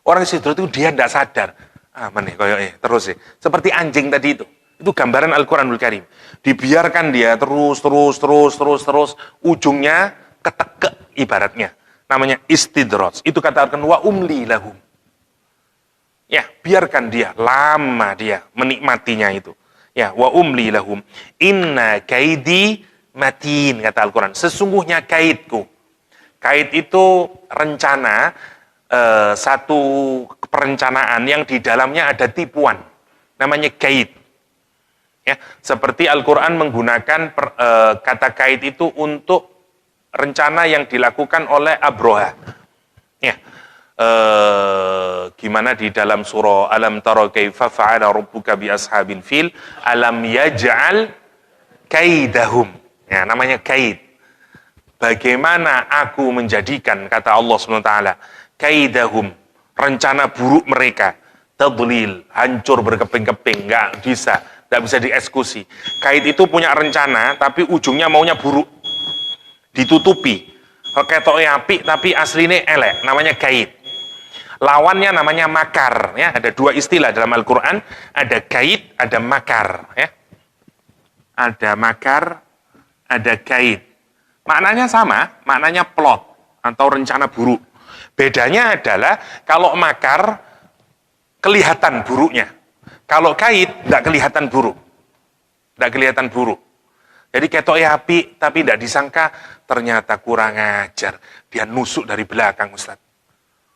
Orang istirahat itu dia tidak sadar. Aman nih, terus sih. Seperti anjing tadi itu. Itu gambaran Al-Quranul Karim. Dibiarkan dia terus. Ujungnya ketekek ibaratnya. Namanya istidraj. Itu kata Al-Quran, wa umli lahum. Ya, biarkan dia. Lama dia menikmatinya itu. Ya, wa umli lahum. Inna kaidi matin, kata Al-Quran. Sesungguhnya kaidku. Kaid itu rencana, satu perencanaan yang di dalamnya ada tipuan, namanya kaid. Ya, seperti Al-Quran menggunakan kata kaid itu untuk rencana yang dilakukan oleh Abroha. Ya, gimana di dalam surah Alam tara kaifa fa'ala rabbuka bi ashabil fil alam yaj'al kaidahum. Ya, namanya kaid. Bagaimana aku menjadikan, kata Allah SWT, kaidahum, rencana buruk mereka, tadlil, hancur berkeping-keping, nggak bisa dieksekusi. Kaid itu punya rencana, tapi ujungnya maunya buruk, ditutupi, ketoknya api, tapi aslinya elek, namanya kaid. Lawannya namanya makar, ya. Ada 2 istilah dalam Al-Quran, ada kaid, ada makar, ya. Ada makar, ada kaid. Maknanya sama, maknanya plot atau rencana buruk. Bedanya adalah kalau makar kelihatan buruknya. Kalau kaid tidak kelihatan buruk. Tidak kelihatan buruk. Jadi ketoknya api, tapi tidak disangka ternyata kurang ajar. Dia nusuk dari belakang, Ustaz.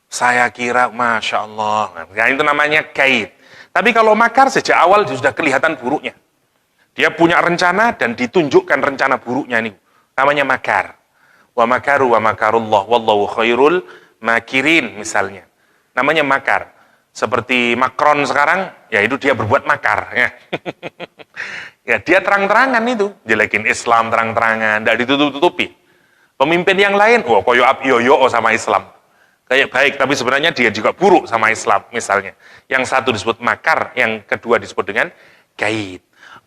Saya kira, Masya Allah. Nah, itu namanya kait. Tapi kalau makar sejak awal sudah kelihatan buruknya. Dia punya rencana dan ditunjukkan rencana buruknya ini. Namanya makar. Wa makaru wa makarullah wallahu khairul makirin misalnya. Namanya makar. Seperti Macron sekarang, ya itu dia berbuat makar. Ya, ya dia terang-terangan itu. Jelekin Islam terang-terangan, tidak ditutup-tutupi. Pemimpin yang lain, koyo yo sama Islam. Kayak baik, tapi sebenarnya dia juga buruk sama Islam misalnya. Yang satu disebut makar, yang kedua disebut dengan kait.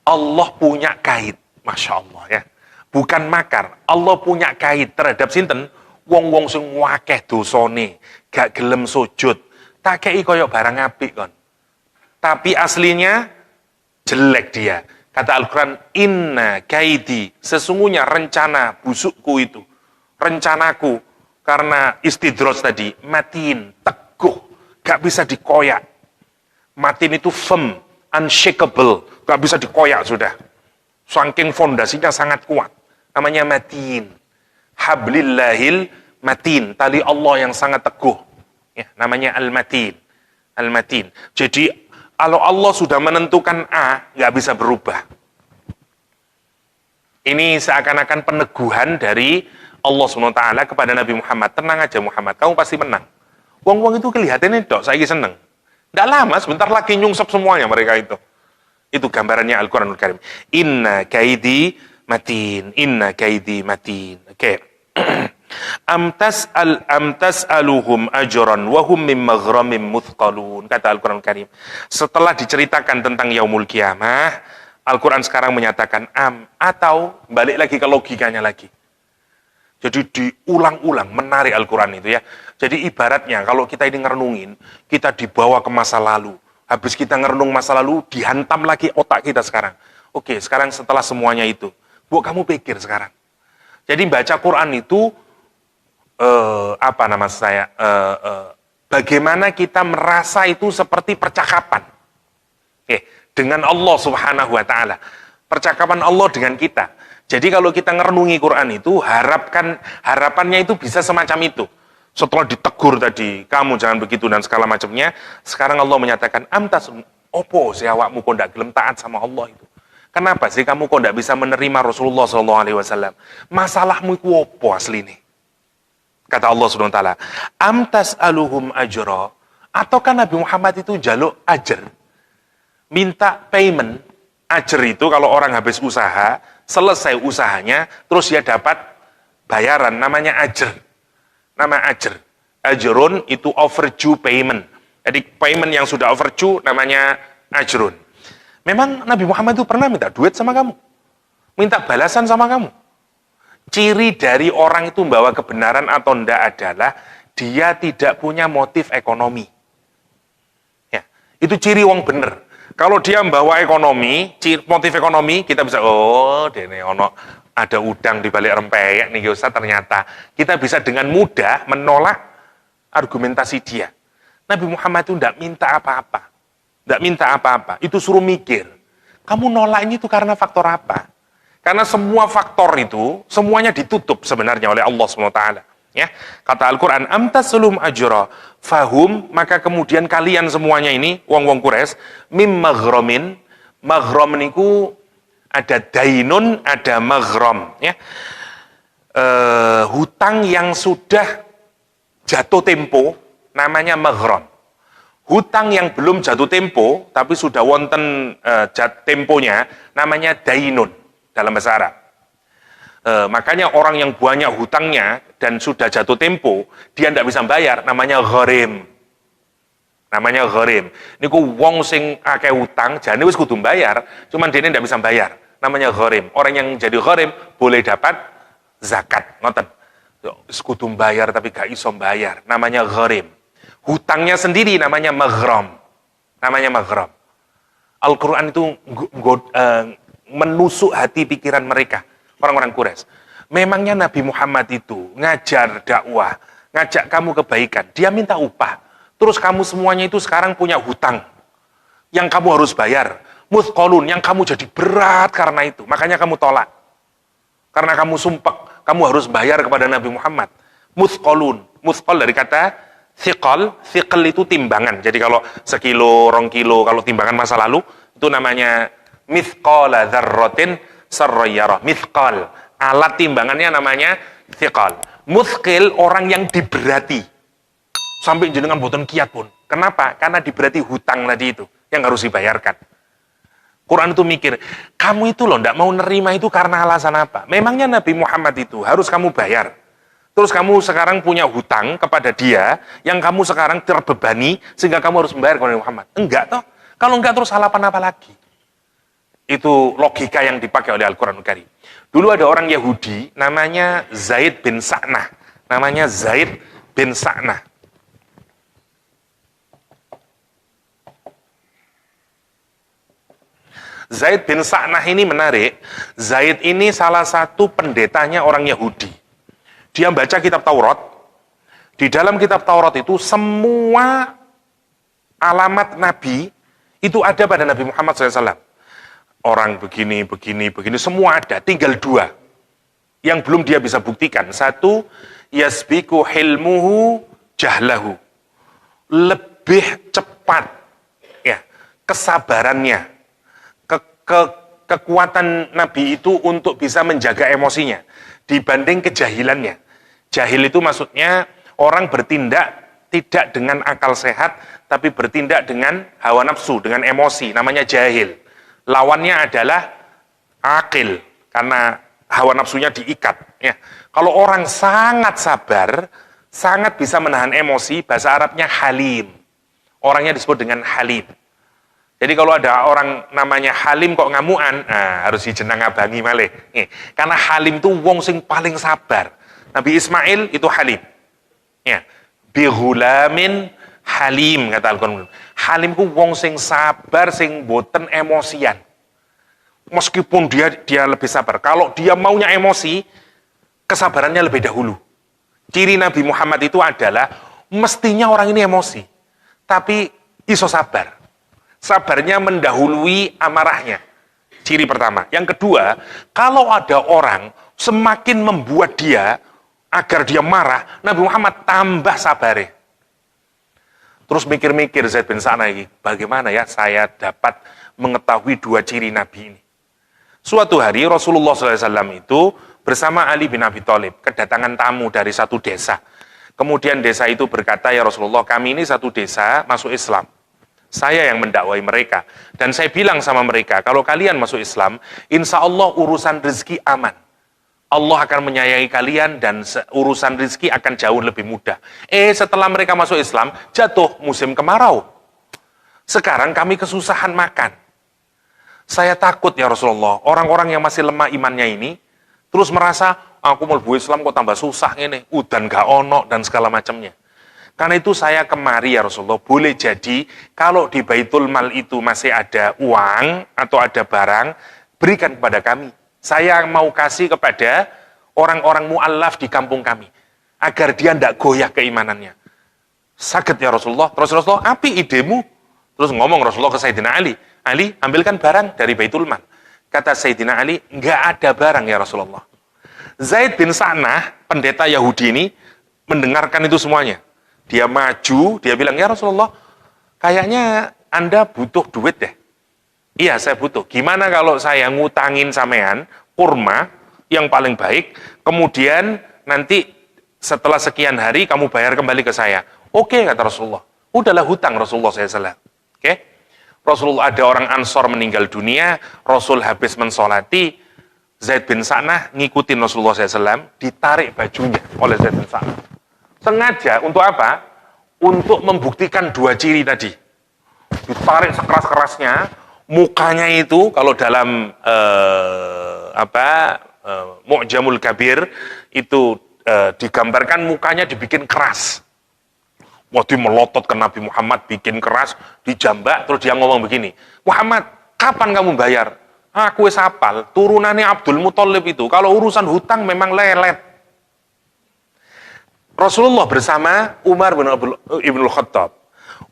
Allah punya kait, Masya Allah ya. Bukan makar, Allah punya kait terhadap sinten, wong-wong sing wakeh dosane, gak gelem sujud, tak kei koyok barang apik kon. Tapi aslinya jelek dia. Kata Al-Quran, inna kaidi, sesungguhnya rencana busukku itu, rencanaku, karena istidroj tadi, matin, teguh, gak bisa dikoyak. Matin itu firm, unshakable, gak bisa dikoyak sudah. Saking fondasinya sangat kuat. Namanya matin. Hablillahil matin. Tali Allah yang sangat teguh. Ya, namanya al-matin. Al-matin. Jadi, kalau Allah sudah menentukan A, gak bisa berubah. Ini seakan-akan peneguhan dari Allah SWT kepada Nabi Muhammad. Tenang aja Muhammad, kamu pasti menang. Wong-wong itu kelihatannya dok, saya seneng. Nggak lama, sebentar lagi nyungsep semuanya mereka itu. Itu gambarannya Al-Quranul Karim. Inna kaidi matin, inna kaidi matin. Oke. Amtas aluhum ajran wahum mim maghramim muthqalun. Kata Al-Quranul Karim. Setelah diceritakan tentang yaumul kiamah, Al-Quran sekarang menyatakan atau balik lagi ke logikanya lagi. Jadi diulang-ulang, menarik Al-Quran itu ya. Jadi ibaratnya kalau kita ini ngerenungin, kita dibawa ke masa lalu. Habis kita ngerenung masa lalu, dihantam lagi otak kita sekarang. Oke, sekarang setelah semuanya itu, Bu, kamu pikir sekarang. Jadi baca Quran itu, bagaimana kita merasa itu seperti percakapan. Dengan Allah Subhanahu wa Ta'ala. Percakapan Allah dengan kita. Jadi kalau kita ngerenungi Quran itu, harapannya itu bisa semacam itu. Setelah ditegur tadi, kamu jangan begitu dan segala macamnya, sekarang Allah menyatakan, opo si awakmu kok ndak gelem taat sama Allah itu. Kenapa sih kamu kok ndak bisa menerima Rasulullah SAW? Masalahmu itu opo asli ini? Kata Allah Subhanahu wa Ta'ala, amtas aluhum ajra, ataukah Nabi Muhammad itu jaluk ajar? Minta payment. Ajar itu kalau orang habis usaha, selesai usahanya, terus dia dapat bayaran, namanya ajar. Nama ajar. Ajrun itu overdue payment. Jadi payment yang sudah overdue namanya ajrun. Memang Nabi Muhammad itu pernah minta duit sama kamu? Minta balasan sama kamu? Ciri dari orang itu membawa kebenaran atau tidak adalah dia tidak punya motif ekonomi. Ya, itu ciri wong bener. Kalau dia membawa ekonomi, motif ekonomi, kita bisa, dene ono ada udang di balik rempeyek nih Ustaz, ternyata kita bisa dengan mudah menolak argumentasi dia. Nabi Muhammad itu tidak minta apa-apa. Tidak minta apa-apa, itu suruh mikir. Kamu nolaknya itu karena faktor apa? Karena semua faktor itu, semuanya ditutup sebenarnya oleh Allah SWT. Ya, kata Al-Quran, amtasulum ajra fahum, maka kemudian kalian semuanya ini, wong-wong Quraisy, mim maghramin, maghram niku ada dainun, ada maghram, ya. Hutang yang sudah jatuh tempo namanya maghram. Hutang yang belum jatuh tempo tapi sudah wonten temponya namanya dainun dalam bahasa Arab. Makanya orang yang banyak hutangnya dan sudah jatuh tempo, dia tidak bisa bayar, namanya gharim. Namanya gharim. Niku wong sing akeh hutang, jane wis kudu bayar, cuman dene tidak bisa bayar. Namanya gharim. Orang yang jadi gharim boleh dapat zakat, ngoten. Wis kudu bayar tapi gak iso bayar, namanya gharim. Hutangnya sendiri namanya maghram. Namanya maghram. Al-Qur'an itu menusuk hati pikiran mereka. Orang-orang Quraisy. Memangnya Nabi Muhammad itu ngajar dakwah, ngajak kamu kebaikan, dia minta upah. Terus kamu semuanya itu sekarang punya hutang yang kamu harus bayar. Muthqalun, yang kamu jadi berat karena itu. Makanya kamu tolak. Karena kamu sumpek, kamu harus bayar kepada Nabi Muhammad. Muthqalun. Muthqal dari kata thiqal. Thiqal itu timbangan. Jadi kalau sekilo, 2 kilo, kalau timbangan masa lalu, itu namanya mithqala dzarratin sarrayyarah. Mithqal. Alat timbangannya namanya thiqal. Muthqil, orang yang diberati. Sampai jenengan boten kiat pun. Kenapa? Karena diberati hutang tadi itu, yang harus dibayarkan. Quran itu mikir, kamu itu loh tidak mau nerima itu karena alasan apa? Memangnya Nabi Muhammad itu harus kamu bayar. Terus kamu sekarang punya hutang kepada dia, yang kamu sekarang terbebani, sehingga kamu harus membayar kepada Muhammad. Enggak toh? Kalau enggak terus halapan apa lagi? Itu logika yang dipakai oleh Al-Quran Karim. Dulu ada orang Yahudi, namanya Zaid bin Sa'nah. Namanya Zaid bin Sa'nah. Zaid bin Sa'nah ini menarik. Zaid ini salah satu pendetanya orang Yahudi. Dia baca kitab Taurat. Di dalam kitab Taurat itu semua alamat Nabi itu ada pada Nabi Muhammad SAW. Orang begini, semua ada. Tinggal 2 yang belum dia bisa buktikan. 1, yasbiku hilmuhu jahlahu. Lebih cepat ya kesabarannya. Kekuatan Nabi itu untuk bisa menjaga emosinya dibanding kejahilannya. Jahil itu maksudnya orang bertindak tidak dengan akal sehat, tapi bertindak dengan hawa nafsu, dengan emosi, namanya jahil. Lawannya adalah akil, karena hawa nafsunya diikat. Ya. Kalau orang sangat sabar, sangat bisa menahan emosi, bahasa Arabnya halim. Orangnya disebut dengan halim. Jadi kalau ada orang namanya Halim kok ngamuan, nah, harus dijenang abangi malih. Karena Halim itu wong sing paling sabar. Nabi Ismail itu Halim. Ya. Bihulamin Halim kata Al-Quran. Halim itu wong sing sabar, sing boten emosian. Meskipun dia lebih sabar. Kalau dia maunya emosi, kesabarannya lebih dahulu. Ciri Nabi Muhammad itu adalah mestinya orang ini emosi, tapi iso sabar. Sabarnya mendahului amarahnya. Ciri pertama. Yang kedua, kalau ada orang semakin membuat dia agar dia marah, Nabi Muhammad tambah sabarnya. Terus mikir-mikir Zaid bin Sa'nah ini, bagaimana ya saya dapat mengetahui 2 ciri Nabi ini. Suatu hari Rasulullah SAW itu bersama Ali bin Abi Thalib kedatangan tamu dari satu desa. Kemudian desa itu berkata, ya Rasulullah, kami ini satu desa masuk Islam. Saya yang mendakwai mereka. Dan saya bilang sama mereka, kalau kalian masuk Islam, insya Allah urusan rezeki aman. Allah akan menyayangi kalian dan urusan rezeki akan jauh lebih mudah. Setelah mereka masuk Islam, jatuh musim kemarau. Sekarang kami kesusahan makan. Saya takut ya Rasulullah, orang-orang yang masih lemah imannya ini, terus merasa, aku mau buat Islam kok tambah susah ini, udan gak ono, dan segala macamnya. Karena itu saya kemari ya Rasulullah, boleh jadi kalau di Baitul Mal itu masih ada uang atau ada barang, berikan kepada kami. Saya mau kasih kepada orang-orang mu'allaf di kampung kami, agar dia tidak goyah keimanannya. Sakit ya Rasulullah. Terus Rasulullah, apa idemu? Terus ngomong Rasulullah ke Sayyidina Ali, Ali ambilkan barang dari Baitul Mal. Kata Sayyidina Ali, nggak ada barang ya Rasulullah. Zaid bin Sa'nah, pendeta Yahudi ini, mendengarkan itu semuanya. Dia maju, dia bilang, ya Rasulullah, kayaknya Anda butuh duit deh. Iya, saya butuh. Gimana kalau saya ngutangin sampean kurma yang paling baik, kemudian nanti setelah sekian hari kamu bayar kembali ke saya. Oke, kata Rasulullah. Udahlah hutang Rasulullah SAW. Oke? Rasulullah, ada orang Ansor meninggal dunia, Rasul habis mensolati, Zaid bin Sa'nah ngikutin Rasulullah SAW, ditarik bajunya oleh Zaid bin Sa'nah. Sengaja untuk apa? Untuk membuktikan 2 ciri tadi. Ditarik sekeras-kerasnya, mukanya itu kalau dalam Mu'jamul Kabir itu digambarkan mukanya dibikin keras. Waktu melotot ke Nabi Muhammad, bikin keras, dijambak, terus dia ngomong begini, Muhammad, kapan kamu bayar? Aku wis hafal, turunannya Abdul Muthalib itu, kalau urusan hutang memang lelet. Rasulullah bersama Umar bin Ibnul Khattab.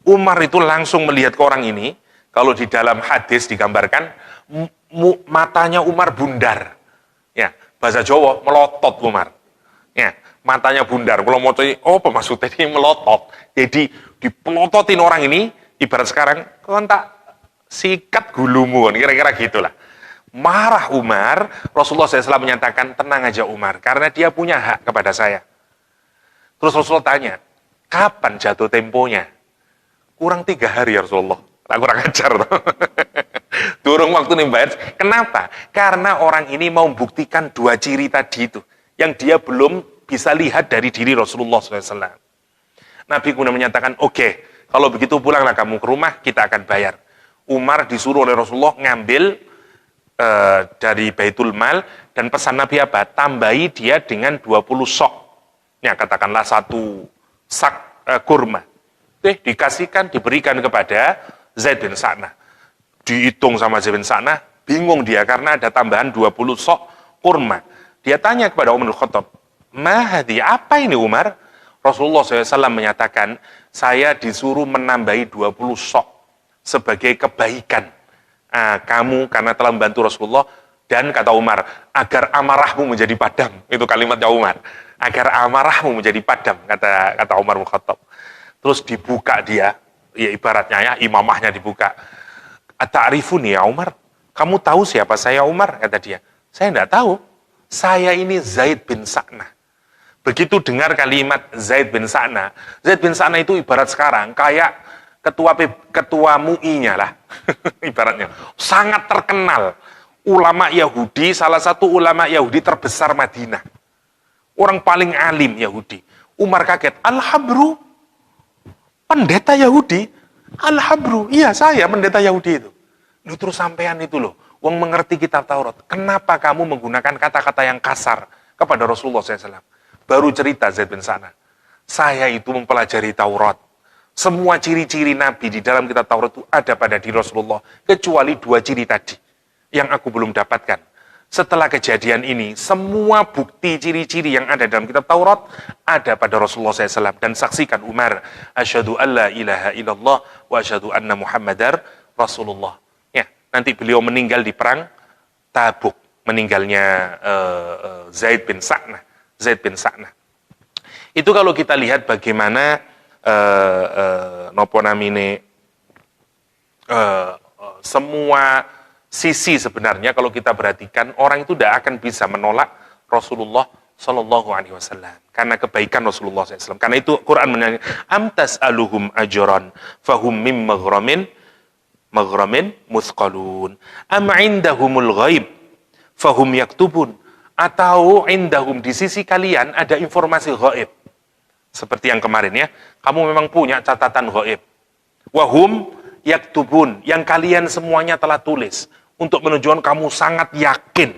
Umar itu langsung melihat ke orang ini, kalau di dalam hadis digambarkan, matanya Umar bundar. Ya, Bahasa Jawa, melotot Umar. Ya, matanya bundar. Kalau mau tanya, oh maksudnya ini melotot. Jadi dipelototin orang ini, ibarat sekarang, kau tak sikat gulumu, kira-kira gitulah. Marah Umar, Rasulullah SAW menyatakan, tenang aja Umar, karena dia punya hak kepada saya. Terus Rasulullah tanya, kapan jatuh temponya? Kurang 3 hari ya Rasulullah. Nah, kurang ajar. Durung waktu nih bayar. Kenapa? Karena orang ini mau membuktikan 2 ciri tadi itu. Yang dia belum bisa lihat dari diri Rasulullah SAW. Nabi kemudian menyatakan, oke, kalau begitu pulanglah kamu ke rumah, kita akan bayar. Umar disuruh oleh Rasulullah ngambil dari Baitul Mal, dan pesan Nabi apa? Tambahi dia dengan 20 sok. Ya, katakanlah 1 sak kurma. Dikasihkan, diberikan kepada Zaid bin Sa'nah. Dihitung sama Zaid bin Sa'nah, bingung dia karena ada tambahan 20 sok kurma. Dia tanya kepada Umar bin Khattab, "Mahadi, apa ini Umar?" Rasulullah SAW menyatakan, saya disuruh menambahi 20 sok sebagai kebaikan kamu karena telah membantu Rasulullah, dan kata Umar, agar amarahmu menjadi padam. Itu kalimatnya Umar. Agar amarahmu menjadi padam, kata Umar bin Khattab. Terus dibuka dia, ya ibaratnya ya, imamahnya dibuka. Ta'rifuni ya Umar, kamu tahu siapa saya Umar? Kata dia. Saya tidak tahu. Saya ini Zaid bin Sa'nah. Begitu dengar kalimat Zaid bin Sa'nah, Zaid bin Sa'nah itu ibarat sekarang kayak ketua MUI-nya lah. Ibaratnya. Sangat terkenal. Ulama Yahudi, salah satu ulama Yahudi terbesar Madinah. Orang paling alim Yahudi. Umar kaget, Al-Habru, pendeta Yahudi. Al-Habru, iya saya pendeta Yahudi itu. Lu terus sampean itu loh, wong mengerti kitab Taurat. Kenapa kamu menggunakan kata-kata yang kasar kepada Rasulullah SAW? Baru cerita Zaid bin Sa'nah. Saya itu mempelajari Taurat. Semua ciri-ciri Nabi di dalam kitab Taurat itu ada pada diri Rasulullah. Kecuali 2 ciri tadi yang aku belum dapatkan. Setelah kejadian ini, semua bukti ciri-ciri yang ada dalam kitab Taurat ada pada Rasulullah SAW. Dan saksikan Umar, asyhadu an la ilaha illallah wa asyhadu anna Muhammadar Rasulullah. Ya, nanti beliau meninggal di perang Tabuk, meninggalnya Zaid bin Sa'nah. Zaid bin Sa'nah. Itu kalau kita lihat bagaimana semua sisi sebenarnya kalau kita perhatikan, orang itu tidak akan bisa menolak Rasulullah Shallallahu Alaihi Wasallam karena kebaikan Rasulullah SAW. Karena itu Quran menyatakan, amtas aluhum ajoran fahum mim maghramin musqalun am indahumul ghaib fahum yaktubun, atau indahum, di sisi kalian ada informasi ghaib. Seperti yang kemarin ya, kamu memang punya catatan ghaib. Wahum yaktubun, yang kalian semuanya telah tulis. Untuk menunjukkan kamu sangat yakin.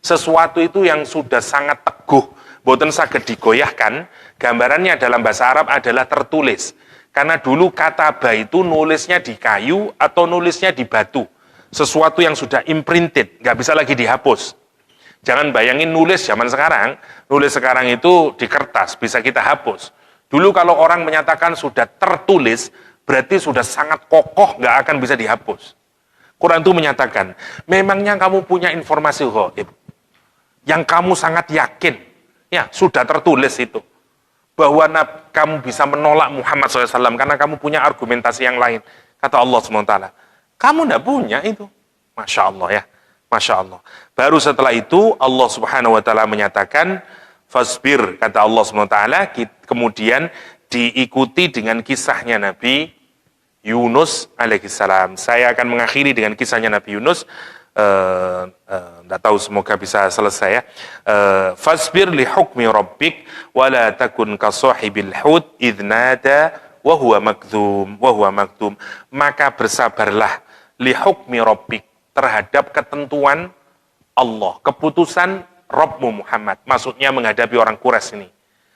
Sesuatu itu yang sudah sangat teguh. Boten saged digoyahkan. Gambarannya dalam bahasa Arab adalah tertulis. Karena dulu kataba itu nulisnya di kayu atau nulisnya di batu. Sesuatu yang sudah imprinted, nggak bisa lagi dihapus. Jangan bayangin nulis zaman sekarang. Nulis sekarang itu di kertas, bisa kita hapus. Dulu kalau orang menyatakan sudah tertulis, berarti sudah sangat kokoh, nggak akan bisa dihapus. Quran itu menyatakan, memangnya kamu punya informasi ghaib yang kamu sangat yakin, ya sudah tertulis itu, bahwa kamu bisa menolak Muhammad SAW karena kamu punya argumentasi yang lain. Kata Allah SWT, kamu tidak punya itu. Masya Allah ya, Masya Allah. Baru setelah itu Allah Subhanahu Wa Taala menyatakan, fasbir, kata Allah SWT, kemudian diikuti dengan kisahnya Nabi Yunus alaihissalam. Saya akan mengakhiri dengan kisahnya Nabi Yunus. Tidak tahu, semoga bisa selesai ya. Fasbir li hukmi rabbik wa la takun ka sahibil hut idh nada wa huwa makdhum. Maka bersabarlah li hukmi rabbik, terhadap ketentuan Allah, keputusan Rabbmu Muhammad. Maksudnya menghadapi orang Quraisy ini.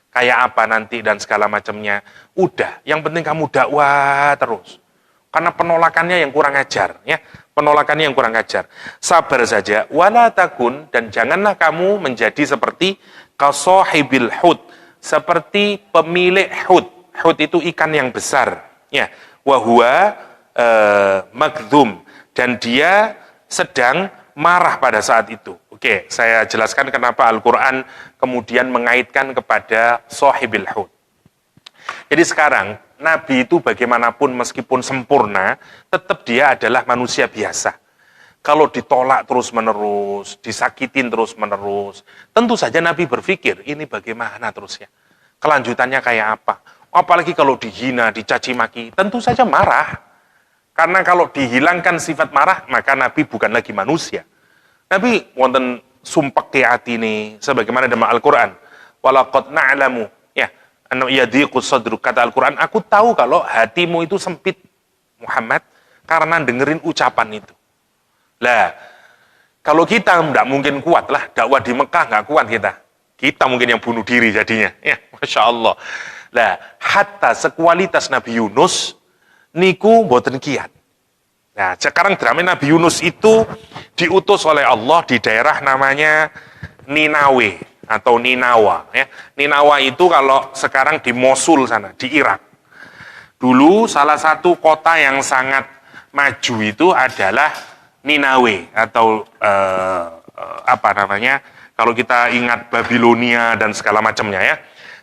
Kayak apa nanti dan segala macamnya. Udah, yang penting kamu dakwah terus. Karena penolakannya yang kurang ajar, ya. Penolakannya yang kurang ajar. Sabar saja, wala takun, dan janganlah kamu menjadi seperti kasohibil hud, seperti pemilik hud. Hud itu ikan yang besar, ya. Wahwa makdhum, dan dia sedang marah pada saat itu. Oke, saya jelaskan kenapa Al-Quran kemudian mengaitkan kepada Shahibil Hud. Jadi sekarang, Nabi itu bagaimanapun meskipun sempurna, tetap dia adalah manusia biasa. Kalau ditolak terus-menerus, disakitin terus-menerus, tentu saja Nabi berpikir, ini bagaimana terusnya? Kelanjutannya kayak apa? Apalagi kalau dihina, dicaci maki, tentu saja marah. Karena kalau dihilangkan sifat marah, maka Nabi bukan lagi manusia. Nabi wonten sumpek ke hati ini, sebagaimana dalam Al-Quran. Walaqad na'lamu, ya, yadiqus sadruk, kata Al-Quran, aku tahu kalau hatimu itu sempit, Muhammad, karena dengerin ucapan itu. Lah, kalau kita tidak mungkin kuat lah, dakwah di Mekah nggak kuat kita. Kita mungkin yang bunuh diri jadinya. Ya, Masya Allah. Lah, hatta sekualitas Nabi Yunus, niku boten kiat. Nah, sekarang drama Nabi Yunus itu diutus oleh Allah di daerah namanya Ninawe atau Ninawa. Ya. Ninawa itu kalau sekarang di Mosul sana, di Irak. Dulu salah satu kota yang sangat maju itu adalah Ninawe atau apa namanya? Kalau kita ingat Babilonia dan segala macamnya ya.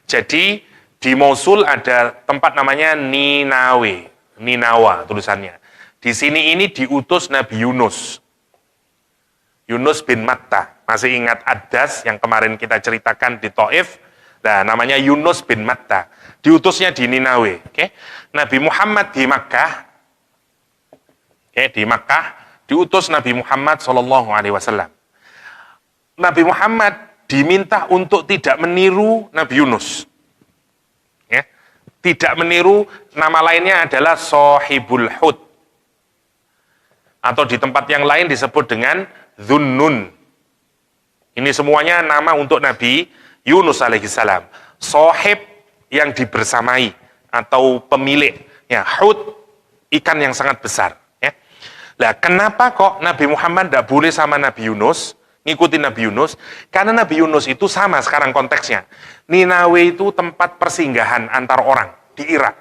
Jadi di Mosul ada tempat namanya Ninawe, Ninawa tulisannya. Di sini ini diutus Nabi Yunus. Yunus bin Matta. Masih ingat Ad-Das yang kemarin kita ceritakan di Taif? Nah, namanya Yunus bin Matta. Diutusnya di Ninawe. Okay? Nabi Muhammad di Makkah. Okay, di Makkah diutus Nabi Muhammad SAW. Nabi Muhammad diminta untuk tidak meniru Nabi Yunus. Ya. Tidak meniru, nama lainnya adalah Shahibul Hud. Atau di tempat yang lain disebut dengan Dhunnun. Ini semuanya nama untuk Nabi Yunus alaihissalam. Shahib yang dibersamai atau pemilik. Ya, Hud, ikan yang sangat besar. Ya. Nah, kenapa kok Nabi Muhammad tidak boleh sama Nabi Yunus? Ngikutin Nabi Yunus? Karena Nabi Yunus itu sama sekarang konteksnya. Ninawe itu tempat persinggahan antar orang di Irak.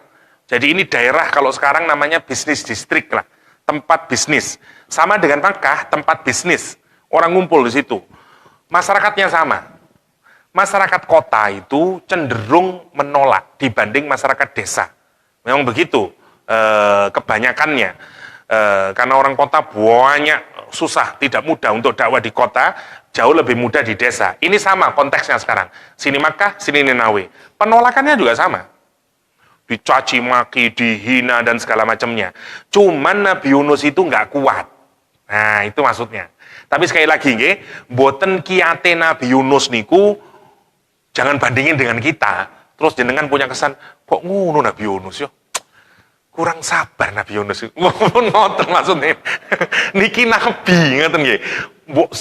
Jadi ini daerah kalau sekarang namanya bisnis distrik lah. Tempat bisnis. Sama dengan Makkah, tempat bisnis. Orang ngumpul di situ. Masyarakatnya sama. Masyarakat kota itu cenderung menolak dibanding masyarakat desa. Memang begitu kebanyakannya. Karena orang kota banyak susah, tidak mudah untuk dakwah di kota, jauh lebih mudah di desa. Ini sama konteksnya sekarang. Sini Makkah, sini Ninawe. Penolakannya juga sama. Dicaci maki, dihina dan segala macamnya. Cuman Nabi Yunus itu nggak kuat. Nah, itu maksudnya. Tapi sekali lagi nggih, mboten kiate Nabi Yunus niku jangan bandingin dengan kita. Terus jenengan punya kesan, kok ngono Nabi Yunus yo? Kurang sabar Nabi Yunus. Ngoten maksudnya. Niki nabi ngoten nggih. Mbok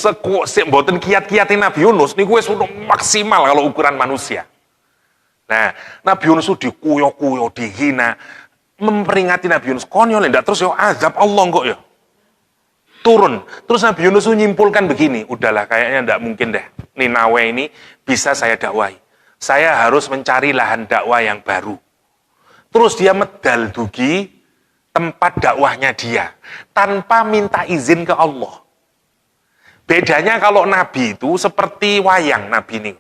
mboten kiat-kiate Nabi Yunus niku wis maksimal kalau ukuran manusia. Nah, Nabi Yunus itu dikuyo-kuyo, dihina, memperingati Nabi Yunus. Konyol ndak terus yo azab Allah kok ya. Turun. Terus Nabi Yunus menyimpulkan begini, udahlah kayaknya ndak mungkin deh. Ninawe ini bisa saya dakwahi. Saya harus mencari lahan dakwah yang baru. Terus dia medal dugi tempat dakwahnya dia tanpa minta izin ke Allah. Bedanya kalau Nabi itu seperti wayang Nabi ini.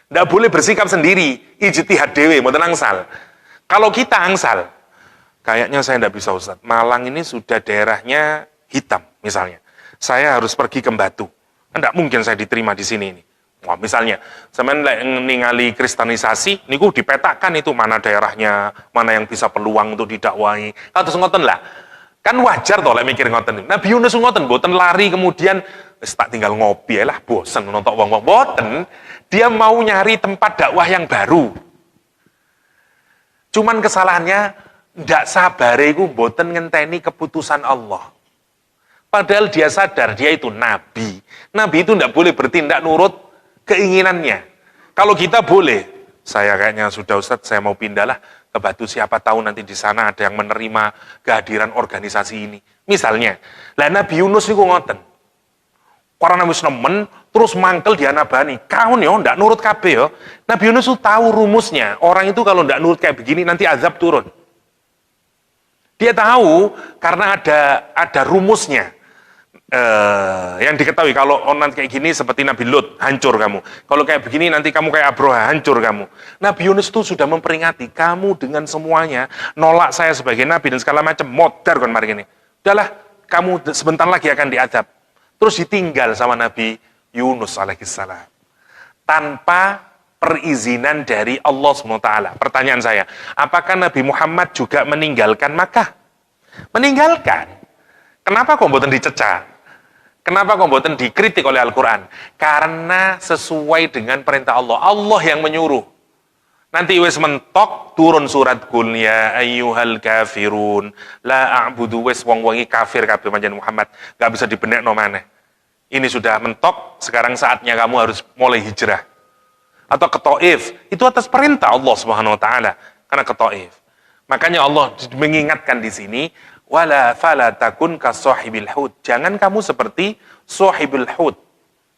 Nggak boleh bersikap sendiri, ijtihad dewe, mboten angsal. Kalau kita angsal, kayaknya saya nggak bisa Ustaz. Malang ini sudah daerahnya hitam, misalnya. Saya harus pergi ke Batu. Nggak mungkin saya diterima di sini ini. Wah, misalnya, sampeyan ningali kristenisasi, niku dipetakan itu mana daerahnya, mana yang bisa peluang untuk didakwahi. Kados ngoten lah. Kan wajar toh lek mikir ngoten. Nabi Yunus ngoten, mboten lari kemudian wis tak tinggal ngopi lah, bosen nonton wong-wong. Mboten. Dia mau nyari tempat dakwah yang baru. Cuman kesalahannya ndak sabare iku mboten ngenteni keputusan Allah. Padahal dia sadar dia itu nabi. Nabi itu ndak boleh bertindak nurut keinginannya. Kalau kita boleh, saya kayaknya sudah Ustaz, saya mau pindahlah ke Batu, siapa tahu nanti di sana ada yang menerima kehadiran organisasi ini. Misalnya, lah Nabi Yunus niku ngoten. Karena wis nemen terus mangkel dianabani. Kaun yo ndak nurut kabeh yo. Nabi Yunus itu tahu rumusnya. Orang itu kalau ndak nurut kayak begini nanti azab turun. Dia tahu karena ada rumusnya. yang diketahui kalau nanti kayak gini seperti Nabi Lut, hancur kamu. Kalau kayak begini nanti kamu kayak Abroha, hancur kamu. Nabi Yunus itu sudah memperingati kamu dengan semuanya nolak saya sebagai nabi dan segala macam, modar kan mari ini. Udahlah, kamu sebentar lagi akan diadab. Terus ditinggal sama Nabi Yunus alaihissalam tanpa perizinan dari Allah SWT. Pertanyaan saya, apakah Nabi Muhammad juga meninggalkan Makkah? Meninggalkan. Kenapa kok mboten dicecah? Kenapa kok mboten dikritik oleh Al-Quran? Karena sesuai dengan perintah Allah. Allah yang menyuruh. Nanti wis mentok turun surat Qul ya ayyuhal kafirun la a'budu, wis wong-wongi kafir kabeh manjen Muhammad. Gak bisa dibenekno maneh. Ini sudah mentok, sekarang saatnya kamu harus mulai hijrah. Atau ke Taif, itu atas perintah Allah Subhanahu wa taala, karena ke Taif. Makanya Allah mengingatkan di sini, wala fala takun ka sahibil hud. Jangan kamu seperti sahibul hud.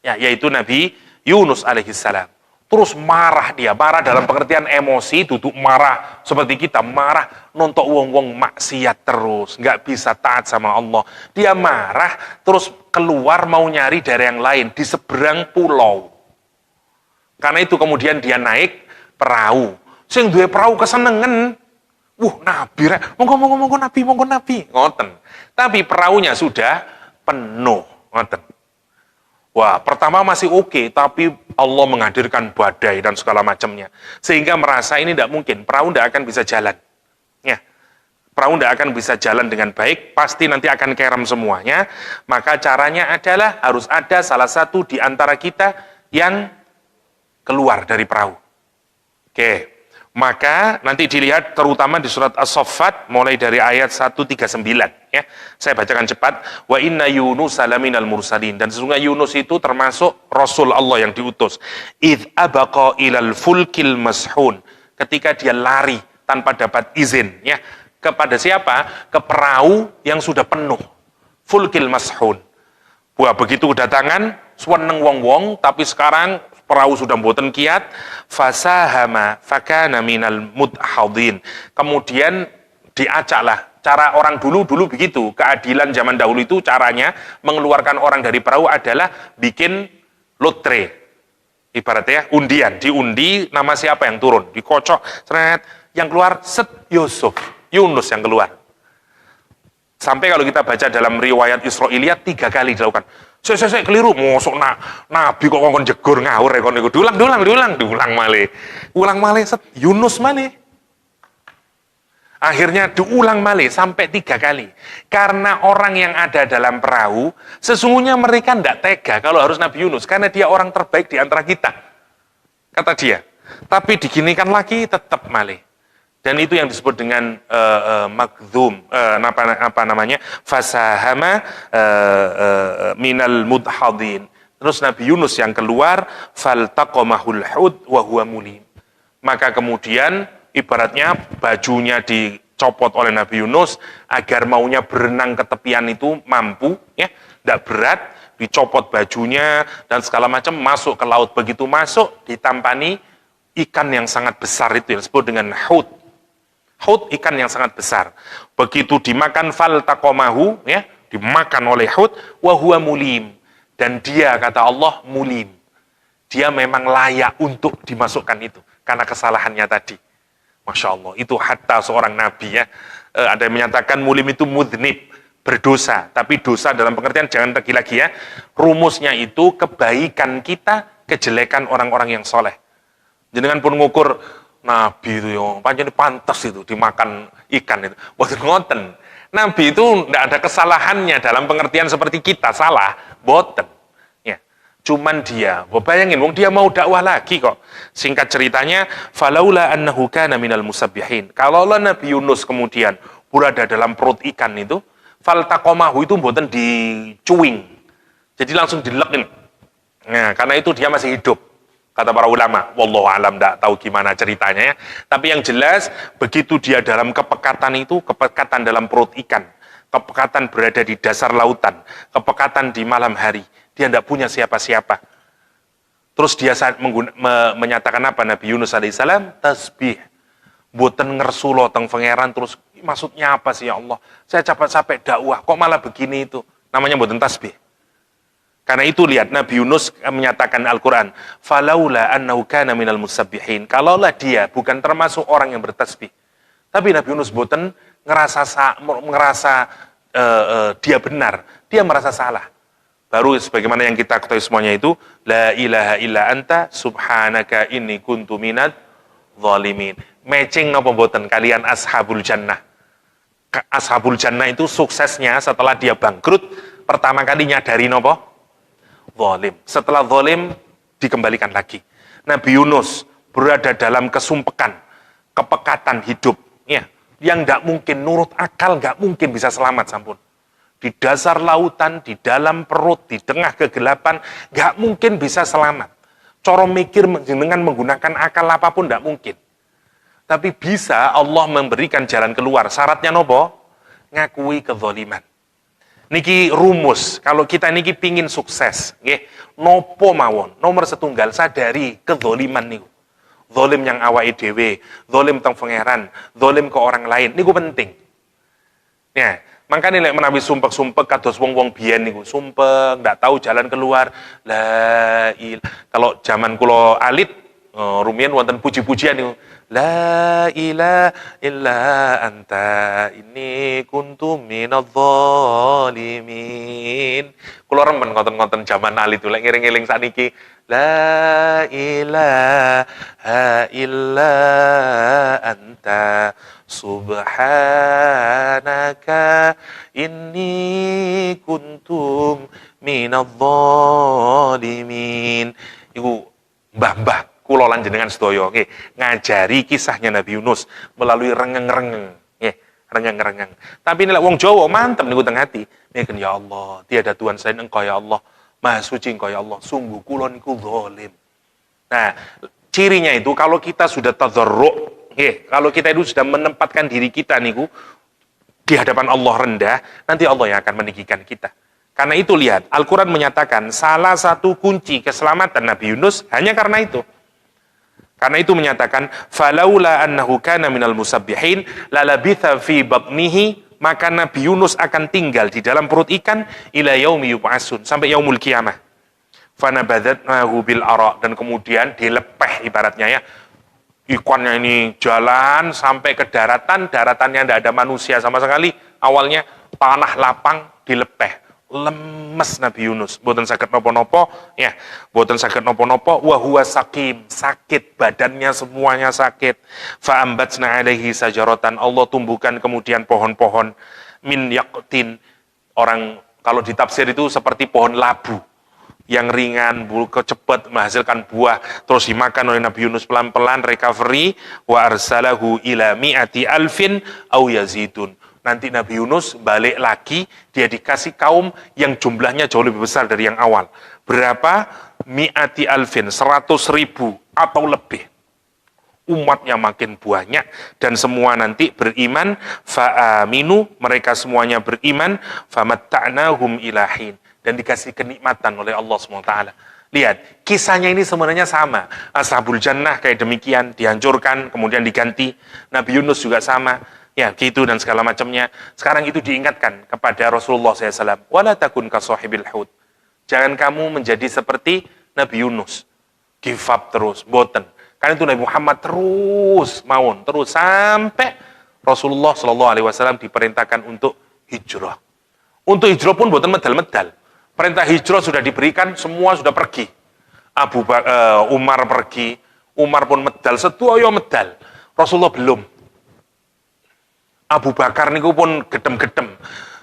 Ya, yaitu Nabi Yunus alaihissalam. Terus marah dia, marah dalam pengertian emosi, duduk marah seperti kita, marah nontok wong-wong maksiat terus, nggak bisa taat sama Allah. Dia marah, terus keluar mau nyari dari yang lain di seberang pulau. Karena itu kemudian dia naik perahu. Sing duwe perahu kesenengan. Nabi rek, monggo nabi, ngoten. Tapi perahunya sudah penuh, ngoten. Wah, pertama masih oke, tapi Allah menghadirkan badai dan segala macamnya. Sehingga merasa ini tidak mungkin, perahu tidak akan bisa jalan. Ya, perahu tidak akan bisa jalan dengan baik, pasti nanti akan kerem semuanya. Maka caranya adalah harus ada salah satu di antara kita yang keluar dari perahu. Oke. Maka nanti dilihat terutama di surat As-Saffat mulai dari ayat 139 ya. Saya bacakan cepat. Wa inna Yunus salaminal mursalin, dan sesungguhnya Yunus itu termasuk rasul Allah yang diutus. Idz abaqa ilal fulkil mashun, ketika dia lari tanpa dapat izin ya. Kepada siapa? Ke perahu yang sudah penuh. Fulkil mashun. Wah, begitu kedatangan seneng wong-wong, tapi sekarang perahu sudah mboten kiat, fasahama fakana minal mudhadin. Kemudian diacaklah. Cara orang dulu begitu. Keadilan zaman dahulu itu caranya mengeluarkan orang dari perahu adalah bikin lotre. Ibaratnya undian, diundi nama siapa yang turun, dikocok, seret, yang keluar set Yunus yang keluar. Sampai kalau kita baca dalam riwayat Israiliyat 3 kali dilakukan. Saya keliru, mosok nabi kok ngomong jegur ngawur ya, diulang malih set Yunus malih. Akhirnya diulang malih sampai 3 kali. Karena orang yang ada dalam perahu, sesungguhnya mereka tidak tega kalau harus Nabi Yunus, karena dia orang terbaik di antara kita, kata dia. Tapi diginikan lagi tetap malih. Dan itu yang disebut dengan makdzum, fasahama minal mudhadin. Terus Nabi Yunus yang keluar, faltaqamahul hud wa huwa mulim. Maka kemudian ibaratnya bajunya dicopot oleh Nabi Yunus agar maunya berenang ke tepian itu mampu, ya, tidak berat, dicopot bajunya dan segala macam, masuk ke laut. Begitu masuk ditampani ikan yang sangat besar, itu yang disebut dengan hud. Hud, ikan yang sangat besar. Begitu dimakan faltaqamahu, ya, dimakan oleh hud, wa huwa mulim. Dan dia, kata Allah, mulim. Dia memang layak untuk dimasukkan itu karena kesalahannya tadi. Masya Allah, itu hatta seorang nabi, ya. Ada yang menyatakan mulim itu mudhnib, berdosa. Tapi dosa dalam pengertian jangan lagi-lagi, ya. Rumusnya itu kebaikan kita, kejelekan orang-orang yang soleh. Jangan pun ngukur Nabi itu ya, panjang pantas itu dimakan ikan itu. Boten ngoten. Nabi itu tidak ada kesalahannya dalam pengertian seperti kita salah, boten. Ya. Cuman dia, bayangin, wong dia mau dakwah lagi kok. Singkat ceritanya, falaula annahu kana minal musabbihin. Kalau Nabi Yunus kemudian berada dalam perut ikan itu, faltaqamahu itu boten dicuing. Jadi langsung dilekin. Nah, karena itu dia masih hidup. Kata para ulama, wallahu alam, tidak tahu gimana ceritanya, ya. Tapi yang jelas, begitu dia dalam kepekatan itu, kepekatan dalam perut ikan, kepekatan berada di dasar lautan, kepekatan di malam hari, dia tidak punya siapa-siapa. Terus dia menyatakan apa? Nabi Yunus alaihissalam, tasbih, boten ngersulo teng pangeran, terus maksudnya apa sih ya Allah? Saya capek-capek dakwah, kok malah begini itu? Namanya mboten tasbih. Karena itu lihat Nabi Yunus menyatakan Al-Quran, falaula annahu kana minal musabbihin. Kalaulah dia bukan termasuk orang yang bertasbih. Tapi Nabi Yunus boten ngerasa dia benar, dia merasa salah. Baru sebagaimana yang kita ketahui semuanya itu, la ilaha illa anta subhanaka inni kuntu minad zalimin. Matching napa boten kalian ashabul jannah. Ashabul jannah itu suksesnya setelah dia bangkrut, pertama kali nyadari napa? Zalim. Setelah zalim dikembalikan lagi. Nabi Yunus berada dalam kesumpekan, kepekatan hidup, ya, yang tidak mungkin nurut akal, nggak mungkin bisa selamat sampun. Di dasar lautan, di dalam perut, di tengah kegelapan, nggak mungkin bisa selamat. Coro mikir dengan menggunakan akal apapun nggak mungkin. Tapi bisa Allah memberikan jalan keluar. Syaratnya nopo? Ngakui kezaliman. Niki rumus, kalau kita niki pingin sukses, nggih, nopo mawon, nomor setunggal sadari kezaliman niku. Zalim yang awake dhewe, zalim teng pangeran, zalim ke orang lain, niku penting. Ya, makanya nek menawi sumpek-sumpek kados wong-wong biyen niku, sumpek ndak tahu jalan keluar. Kalau zaman kula alit, rumiyin wonten puji-pujian niku. La ilaha illa anta inni kuntu minadh dhalimin. Kula remen ngoten-ngoten jaman alit lek ngiring-eling sakniki. La ilaha illa anta subhanaka inni kuntum minadh dhalimin. Iku mbah-mbah kula lan jenengan sedaya nggih ngajari kisahnya Nabi Yunus melalui rengeng-rengeng nggih rengeng-rengeng. Tapi nek wong Jawa mantep niku teng ati ngeken ya Allah tiada Tuhan selain Engkau ya Allah Maha suci Engkau ya Allah sungguh kula niku zalim. Nah cirinya itu kalau kita sudah tadzarru nggih kalau kita itu sudah menempatkan diri kita niku di hadapan Allah rendah nanti Allah yang akan meninggikan kita. Karena itu lihat Al-Quran menyatakan salah satu kunci keselamatan Nabi Yunus hanya karena itu. Karena itu menyatakan falaula annahu kana minal musabbihin lalabitha fi batnihi, maka Nabi Yunus akan tinggal di dalam perut ikan ila yaumi yub'atsun, sampai yaumul qiyamah. Fanabadhatnahu bil ara, dan kemudian dilepeh ibaratnya ya. Ikannya ini jalan sampai ke daratan, daratannya tidak ada manusia sama sekali. Awalnya tanah lapang dilepeh. Lemes Nabi Yunus, boten saged nopo-nopo, ya, boten saged nopo-nopo, wa huwa sakim, sakit badannya semuanya sakit. Fa ambatsna alaihi sajaratan, Allah tumbuhkan kemudian pohon-pohon min yaqtin. Orang kalau ditafsir itu seperti pohon labu yang ringan, cepat menghasilkan buah, terus dimakan oleh Nabi Yunus pelan-pelan recovery. Wa arsalahu ila mi'ati alfin au yazidun. Nanti Nabi Yunus balik lagi, dia dikasih kaum yang jumlahnya jauh lebih besar dari yang awal. Berapa? Mi'ati alfin, 100.000 atau lebih. Umatnya makin banyak, dan semua nanti beriman. Fa'aminu, mereka semuanya beriman. Famatta'nahum ilahin, dan dikasih kenikmatan oleh Allah SWT. Lihat, kisahnya ini sebenarnya sama. Ashabul jannah kayak demikian, dihancurkan, kemudian diganti. Nabi Yunus juga sama. Ya, gitu dan segala macamnya. Sekarang itu diingatkan kepada Rasulullah SAW. Wala takun ka sahibil hut. Jangan kamu menjadi seperti Nabi Yunus. Give up terus, boten. Karena itu Nabi Muhammad terus mawon, terus sampai Rasulullah SAW diperintahkan untuk hijrah. Untuk hijrah pun boten medal-medal. Perintah hijrah sudah diberikan, semua sudah pergi. Umar pergi, Umar pun medal, sedoyo medal. Rasulullah belum. Abu Bakar niku pun gedem-gedem.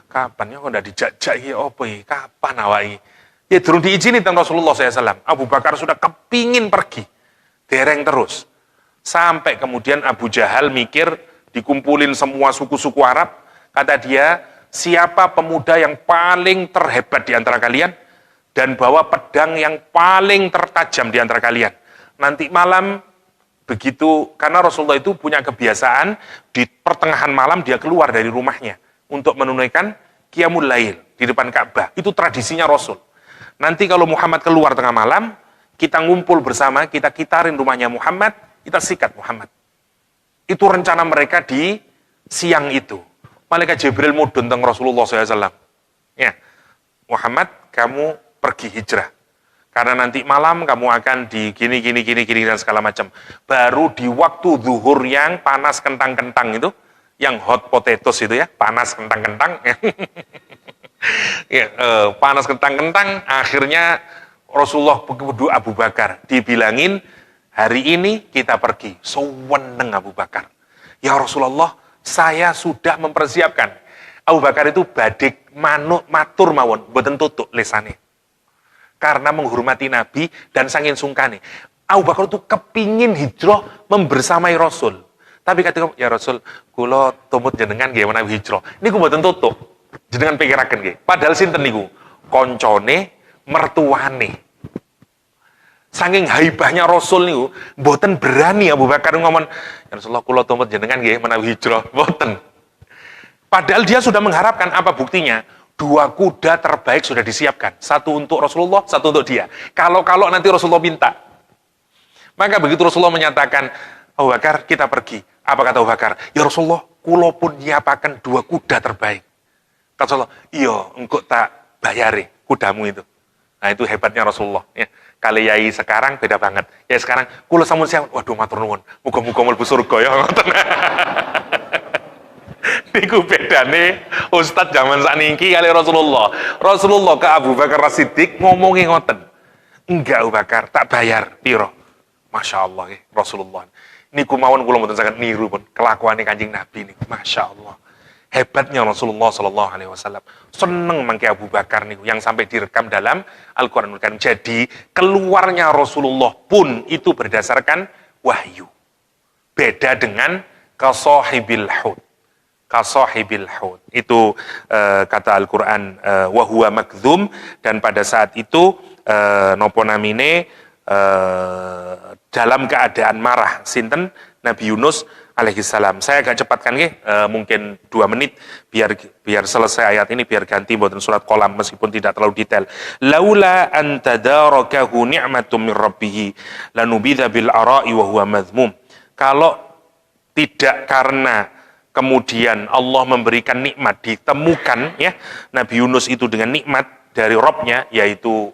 Kapan ya kok ndak dijak-jak iki opo iki? Kapan awake? Ya durung diizini teng Rasulullah SAW. Abu Bakar sudah kepingin pergi. Dereng terus. Sampai kemudian Abu Jahal mikir, dikumpulin semua suku-suku Arab, kata dia, siapa pemuda yang paling terhebat di antara kalian dan bawa pedang yang paling tertajam di antara kalian. Nanti malam begitu, karena Rasulullah itu punya kebiasaan di pertengahan malam dia keluar dari rumahnya untuk menunaikan Qiyamul Lail di depan Ka'bah. Itu tradisinya Rasul. Nanti kalau Muhammad keluar tengah malam, kita ngumpul bersama, kita kitarin rumahnya Muhammad, kita sikat Muhammad. Itu rencana mereka di siang itu. Malaikat Jibril mudun teng Rasulullah SAW. Ya. Muhammad, kamu pergi hijrah. Karena nanti malam kamu akan di gini dan segala macam. Baru di waktu zuhur yang panas kentang-kentang itu, yang hot potatoes itu ya, panas kentang-kentang. Ya, panas kentang-kentang, akhirnya Rasulullah berdoa Abu Bakar. Dibilangin, hari ini kita pergi. Seweneng Abu Bakar. Ya Rasulullah, saya sudah mempersiapkan. Abu Bakar itu badik manuk matur mawon, boten tutuk lesane. Karena menghormati Nabi dan saking sungkane. Abu Bakar itu kepingin hijrah membersamai Rasul. Tapi ketika ya Rasul, kula tumut jenengan nggih menawi hijrah. Niku mboten tutuk. Jenengan pikiraken nggih. Padahal sinten niku? Koncone, mertuane. Saking haibahnya Rasul niku, mboten berani Abu Bakar ngomong, ya Rasulullah kula tumut jenengan nggih menawi hijrah. Mboten. Padahal dia sudah mengharapkan, apa buktinya? 2 kuda terbaik sudah disiapkan. 1 untuk Rasulullah, 1 untuk dia. Kalau nanti Rasulullah minta. Maka begitu Rasulullah menyatakan, Abu Bakar, kita pergi. Apa kata Abu Bakar? Ya Rasulullah, kulo pun nyiapakan 2 kuda terbaik. Kata Rasulullah, iya, engkau tak bayari kudamu itu. Nah itu hebatnya Rasulullah. Ya. Kali yai sekarang beda banget. Ya sekarang, kulo samun siap, waduh matur nuwun. Muga-muga mlebu surga ya. Niku bedane Ustadz zaman sakniki kali Rasulullah. Rasulullah ke Abu Bakar As-Siddiq ngomongi ngoten. Enggak Abu Bakar, tak bayar piro. Masya Allah Rasulullah. Niku mawon kula mboten saged niru pun kelakuane Kanjeng Nabi niku. Masya Allah. Hebatnya Rasulullah sallallahu alaihi wasallam. Seneng mangke Abu Bakar niku yang sampai direkam dalam Al-Qur'anul Karim. Jadi keluarnya Rasulullah pun itu berdasarkan wahyu. Beda dengan kasahibil hud. Kasahibil hud. Itu kata Al-Qur'an wa huwa makdzum, dan pada saat itu napa namine dalam keadaan marah sinten Nabi Yunus alaihi salam. Saya agak cepatkan nggih, mungkin 2 menit biar selesai ayat ini, biar ganti mboten surat Qalam meskipun tidak terlalu detail. Laula an tadarakahu ni'matum min rabbih lanubidza bil ara'i wa huwa madhmum. Kalau tidak karena kemudian Allah memberikan nikmat, ditemukan ya Nabi Yunus itu dengan nikmat dari Rabb-nya, yaitu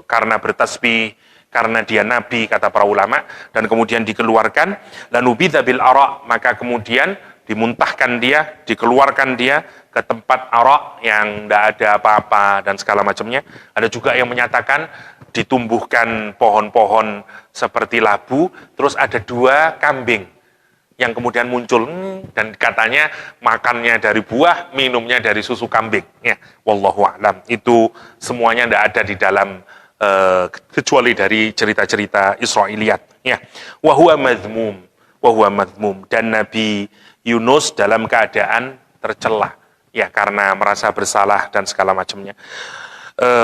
karena bertasbih, karena dia nabi kata para ulama, dan kemudian dikeluarkan lanubidza bil ara, maka kemudian dimuntahkan dia, dikeluarkan dia ke tempat ara yang tidak ada apa-apa dan segala macamnya. Ada juga yang menyatakan ditumbuhkan pohon-pohon seperti labu, terus ada 2 kambing yang kemudian muncul, dan katanya makannya dari buah, minumnya dari susu kambing. Ya, wallahu a'lam. Itu semuanya tidak ada di dalam kecuali dari cerita-cerita Israiliyat. Ya, wa huwa madhmum, dan Nabi Yunus dalam keadaan tercela, ya karena merasa bersalah dan segala macamnya.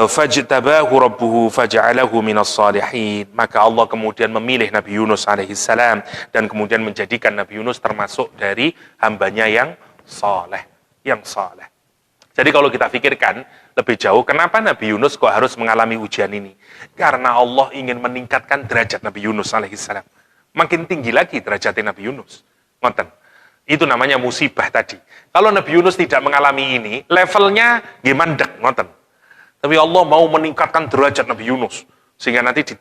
Fajtabahu rabbuhu faja'alahu minas salihin, maka Allah kemudian memilih Nabi Yunus alaihi salam dan kemudian menjadikan Nabi Yunus termasuk dari hambanya yang saleh, Jadi kalau kita pikirkan lebih jauh, kenapa Nabi Yunus kok harus mengalami ujian ini? Karena Allah ingin meningkatkan derajat Nabi Yunus alaihi salam. Makin tinggi lagi derajatnya Nabi Yunus. Ngoten. Itu namanya musibah tadi. Kalau Nabi Yunus tidak mengalami ini, levelnya gimana dek, ngoten. Tapi Allah mau meningkatkan derajat Nabi Yunus sehingga nanti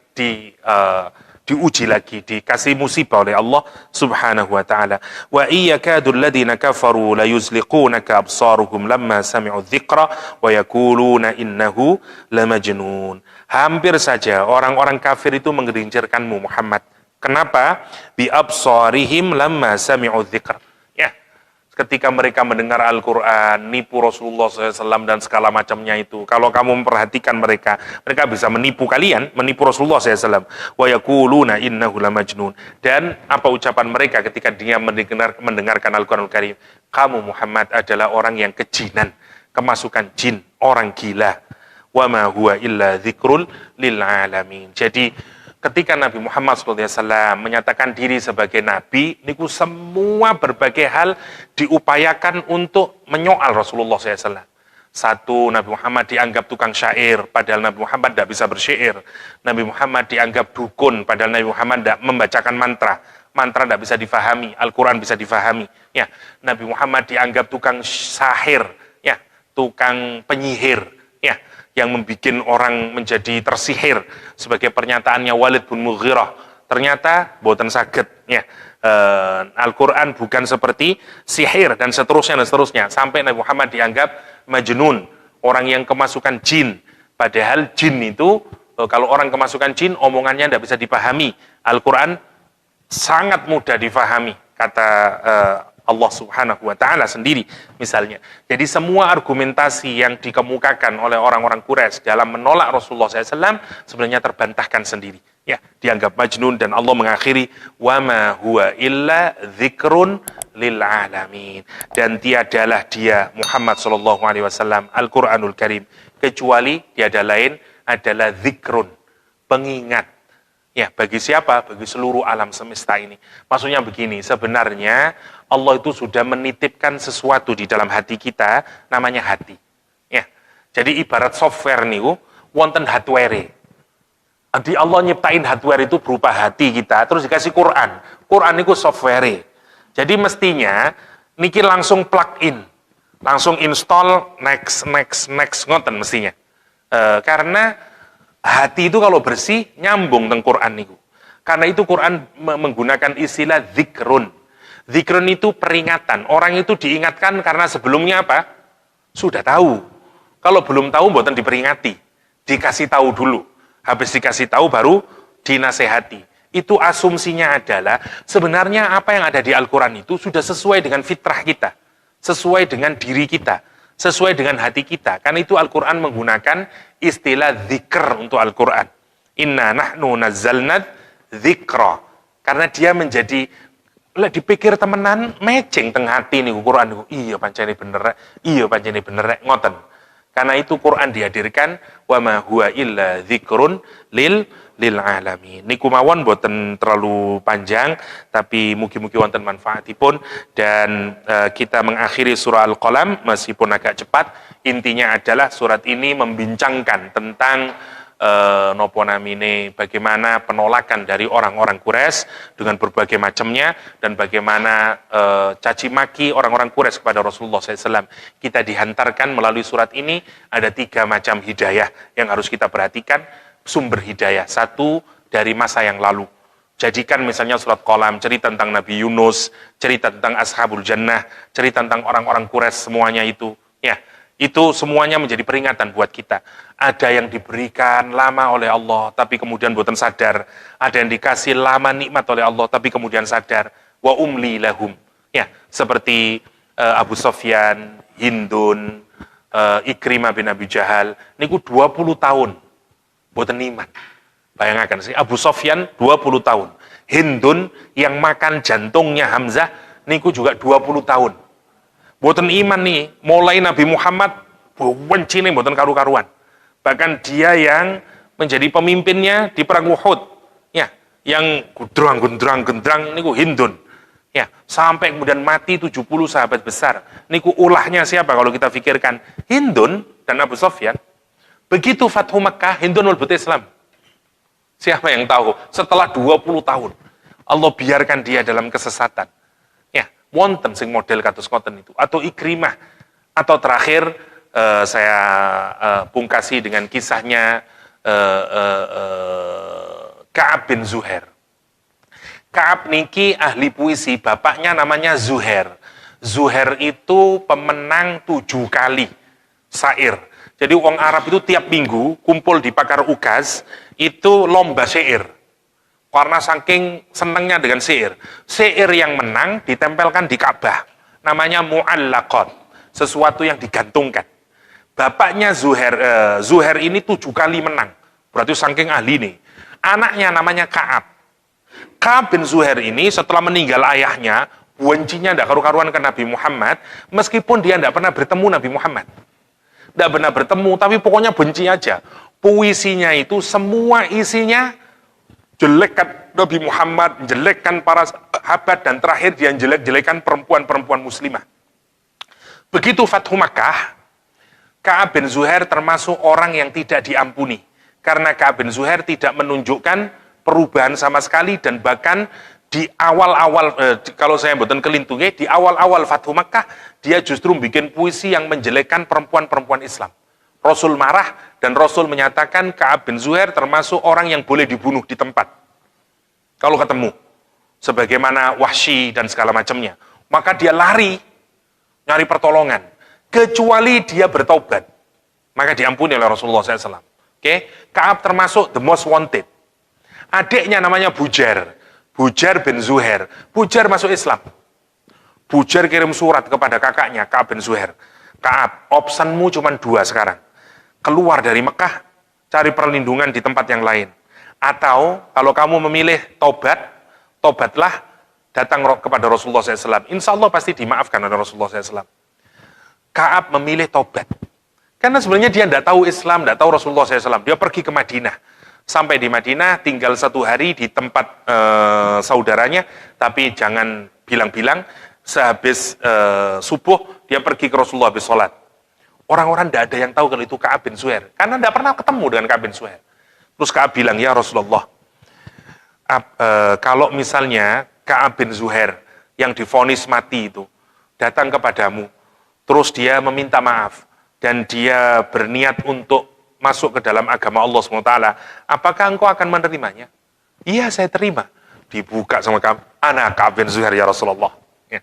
diuji lagi, dikasih musibah oleh Allah Subhanahu wa taala. Wa iyyakadul ladzina kafaru la yuzliqunaka absaruhum lamma sami'u dzikra wa yaquluna innahu lamajnun. Hampir saja orang-orang kafir itu menggelincirkanmu Muhammad. Kenapa? Bi absarihim lamma sami'u dzikra. Ketika mereka mendengar Al-Quran, nipu Rasulullah SAW dan segala macamnya itu. Kalau kamu memperhatikan mereka bisa menipu kalian, menipu Rasulullah SAW. Wa yaquluna innahu lamajnun. Dan apa ucapan mereka ketika dia mendengarkan Al-Quranul Karim? Kamu Muhammad adalah orang yang kejinan, kemasukan jin, orang gila. Wa ma huwa illa dzikrul lil alamin. Jadi ketika Nabi Muhammad SAW menyatakan diri sebagai Nabi, niku semua berbagai hal diupayakan untuk menyoal Rasulullah SAW. 1, Nabi Muhammad dianggap tukang syair, padahal Nabi Muhammad tidak bisa bersyair. Nabi Muhammad dianggap dukun, padahal Nabi Muhammad tidak membacakan mantra. Mantra tidak bisa difahami, Al-Quran bisa difahami. Ya, Nabi Muhammad dianggap tukang sahir, ya, tukang penyihir. ya, yang membuat orang menjadi tersihir sebagai pernyataannya Walid bin Mughirah. Ternyata boten saged, ya. Al-Quran bukan seperti sihir dan seterusnya, sampai Nabi Muhammad dianggap majnun, orang yang kemasukan jin. Padahal jin itu, kalau orang kemasukan jin, omongannya tidak bisa dipahami. Al-Quran sangat mudah difahami, kata Allah Subhanahu wa Ta'ala sendiri, misalnya. Jadi semua argumentasi yang dikemukakan oleh orang-orang Quraisy dalam menolak Rasulullah SAW sebenarnya terbantahkan sendiri. Ya, dianggap majnun, dan Allah mengakhiri wa ma huwa illa dzikrun lil alamin. Dan tiadalah dia Muhammad sallallahu alaihi wasallam Al-Qur'anul Karim kecuali tiada lain adalah dzikrun, pengingat. Ya, bagi siapa? Bagi seluruh alam semesta ini. Maksudnya begini, sebenarnya Allah itu sudah menitipkan sesuatu di dalam hati kita, namanya hati. Ya, jadi ibarat software nih, wonten hardware. Jadi Allah nyiptain hardware itu berupa hati kita, terus dikasih Quran. Quran itu software. Jadi mestinya niki langsung plug in, langsung install, next, ngoten mestinya. Karena hati itu kalau bersih nyambung teng Quran niku. Karena itu Quran menggunakan istilah dzikrun. Dzikrun itu peringatan. Orang itu diingatkan karena sebelumnya apa? Sudah tahu. Kalau belum tahu mboten diperingati. Dikasih tahu dulu. Habis dikasih tahu baru dinasehati. Itu asumsinya adalah sebenarnya apa yang ada di Al-Quran itu sudah sesuai dengan fitrah kita. Sesuai dengan diri kita. Sesuai dengan hati kita. Karena itu Al-Quran menggunakan istilah dzikr untuk Al-Quran. Inna nahnu nazzalna dzikra. Karena dia menjadi, dipikir temenan, mecing teng hati nih Quran niku. Iya pancene bener, ngoten. Karena itu Quran dihadirkan wa ma huwa illa dzikrun lil alamin. Niku mawon boten terlalu panjang, tapi mugi-mugi wonten manfaatipun, dan kita mengakhiri surah Al-Qalam meskipun agak cepat. Intinya adalah surat ini membincangkan tentang nopo namine, bagaimana penolakan dari orang-orang Quraisy dengan berbagai macamnya, dan bagaimana caci maki orang-orang Quraisy kepada Rasulullah SAW. Kita dihantarkan melalui surat ini ada 3 macam hidayah yang harus kita perhatikan. Sumber hidayah, satu dari masa yang lalu. Jadikan misalnya surat Qalam cerita tentang Nabi Yunus, cerita tentang Ashabul Jannah, cerita tentang orang-orang Quraisy, semuanya itu, ya. Itu semuanya menjadi peringatan buat kita. Ada yang diberikan lama oleh Allah, tapi kemudian buatan sadar. Ada yang dikasih lama nikmat oleh Allah, tapi kemudian sadar. Wa umli lahum. Ya, seperti Abu Sofyan, Hindun, Ikrimah bin Abi Jahal. Niku 20 tahun. Buatan iman. Bayangkan sih, Abu Sofyan 20 tahun. Hindun yang makan jantungnya Hamzah, niku juga 20 tahun. Boten iman nih, mulai Nabi Muhammad benci nih boten karu-karuan. Bahkan dia yang menjadi pemimpinnya di perang Uhud, ya, yang gendrang niku Hindun, ya, sampai kemudian mati 70 sahabat besar. Niku ulahnya siapa kalau kita pikirkan? Hindun dan Abu Sofyan. Begitu Fathu Makkah, Hindun mlebet Islam. Siapa yang tahu? Setelah 20 tahun, Allah biarkan dia dalam kesesatan. Wonten sing model kados ngoten itu, atau Ikrimah, atau terakhir saya pungkasi dengan kisahnya Ka'ab bin Zuhair. Ka'ab niki ahli puisi, bapaknya namanya Zuhair. Zuhair itu pemenang 7 kali syair. Jadi orang Arab itu tiap minggu kumpul di Pakar Ukaz itu lomba syair. Karena saking senangnya dengan syair. Syair yang menang ditempelkan di Ka'bah. Namanya mu'allaqat. Sesuatu yang digantungkan. Bapaknya Zuhair ini 7 kali menang. Berarti saking ahli nih. Anaknya namanya Ka'ab. Ka'ab bin Zuhair ini setelah meninggal ayahnya, bencinya tidak karu-karuan ke Nabi Muhammad, meskipun dia tidak pernah bertemu Nabi Muhammad. Tidak pernah bertemu, tapi pokoknya benci aja. Puisinya itu semua isinya jelekkan Nabi Muhammad, jelekkan para sahabat, dan terakhir dia jelek-jelekan perempuan-perempuan muslimah. Begitu Fathu Makkah, Ka'ab bin Zuhair termasuk orang yang tidak diampuni. Karena Ka'ab bin Zuhair tidak menunjukkan perubahan sama sekali, dan bahkan di awal-awal, kalau saya mboten kelintungnya, di awal-awal Fathu Makkah, dia justru bikin puisi yang menjelekkan perempuan-perempuan Islam. Rasul marah dan Rasul menyatakan Ka'ab bin Zuhair termasuk orang yang boleh dibunuh di tempat. Kalau ketemu. Sebagaimana Wahsy dan segala macamnya. Maka dia lari, nyari pertolongan. Kecuali dia bertaubat. Maka diampuni oleh Rasulullah SAW. Oke, Ka'ab termasuk the most wanted. Adiknya namanya Bujair. Bujair bin Zuhair. Bujair masuk Islam. Bujair kirim surat kepada kakaknya, Ka'ab bin Zuhair. Ka'ab, optionmu cuma 2 sekarang. Keluar dari Mekah, cari perlindungan di tempat yang lain. Atau, kalau kamu memilih tobatlah, datang kepada Rasulullah SAW. Insya Allah pasti dimaafkan oleh Rasulullah SAW. Ka'ab memilih tobat. Karena sebenarnya dia tidak tahu Islam, tidak tahu Rasulullah SAW. Dia pergi ke Madinah. Sampai di Madinah, tinggal 1 hari di tempat saudaranya. Tapi jangan bilang-bilang, sehabis subuh, dia pergi ke Rasulullah habis sholat. Orang-orang tidak ada yang tahu kalau itu Ka'ab bin Zuhair. Karena tidak pernah ketemu dengan Ka'ab bin Zuhair. Terus Ka'ab bilang, ya Rasulullah, kalau misalnya Ka'ab bin Zuhair yang divonis mati itu datang kepadamu, terus dia meminta maaf, dan dia berniat untuk masuk ke dalam agama Allah SWT, apakah engkau akan menerimanya? Iya, saya terima. Dibuka sama Ka'ab, ana Ka'ab bin Zuhair ya Rasulullah. Ya.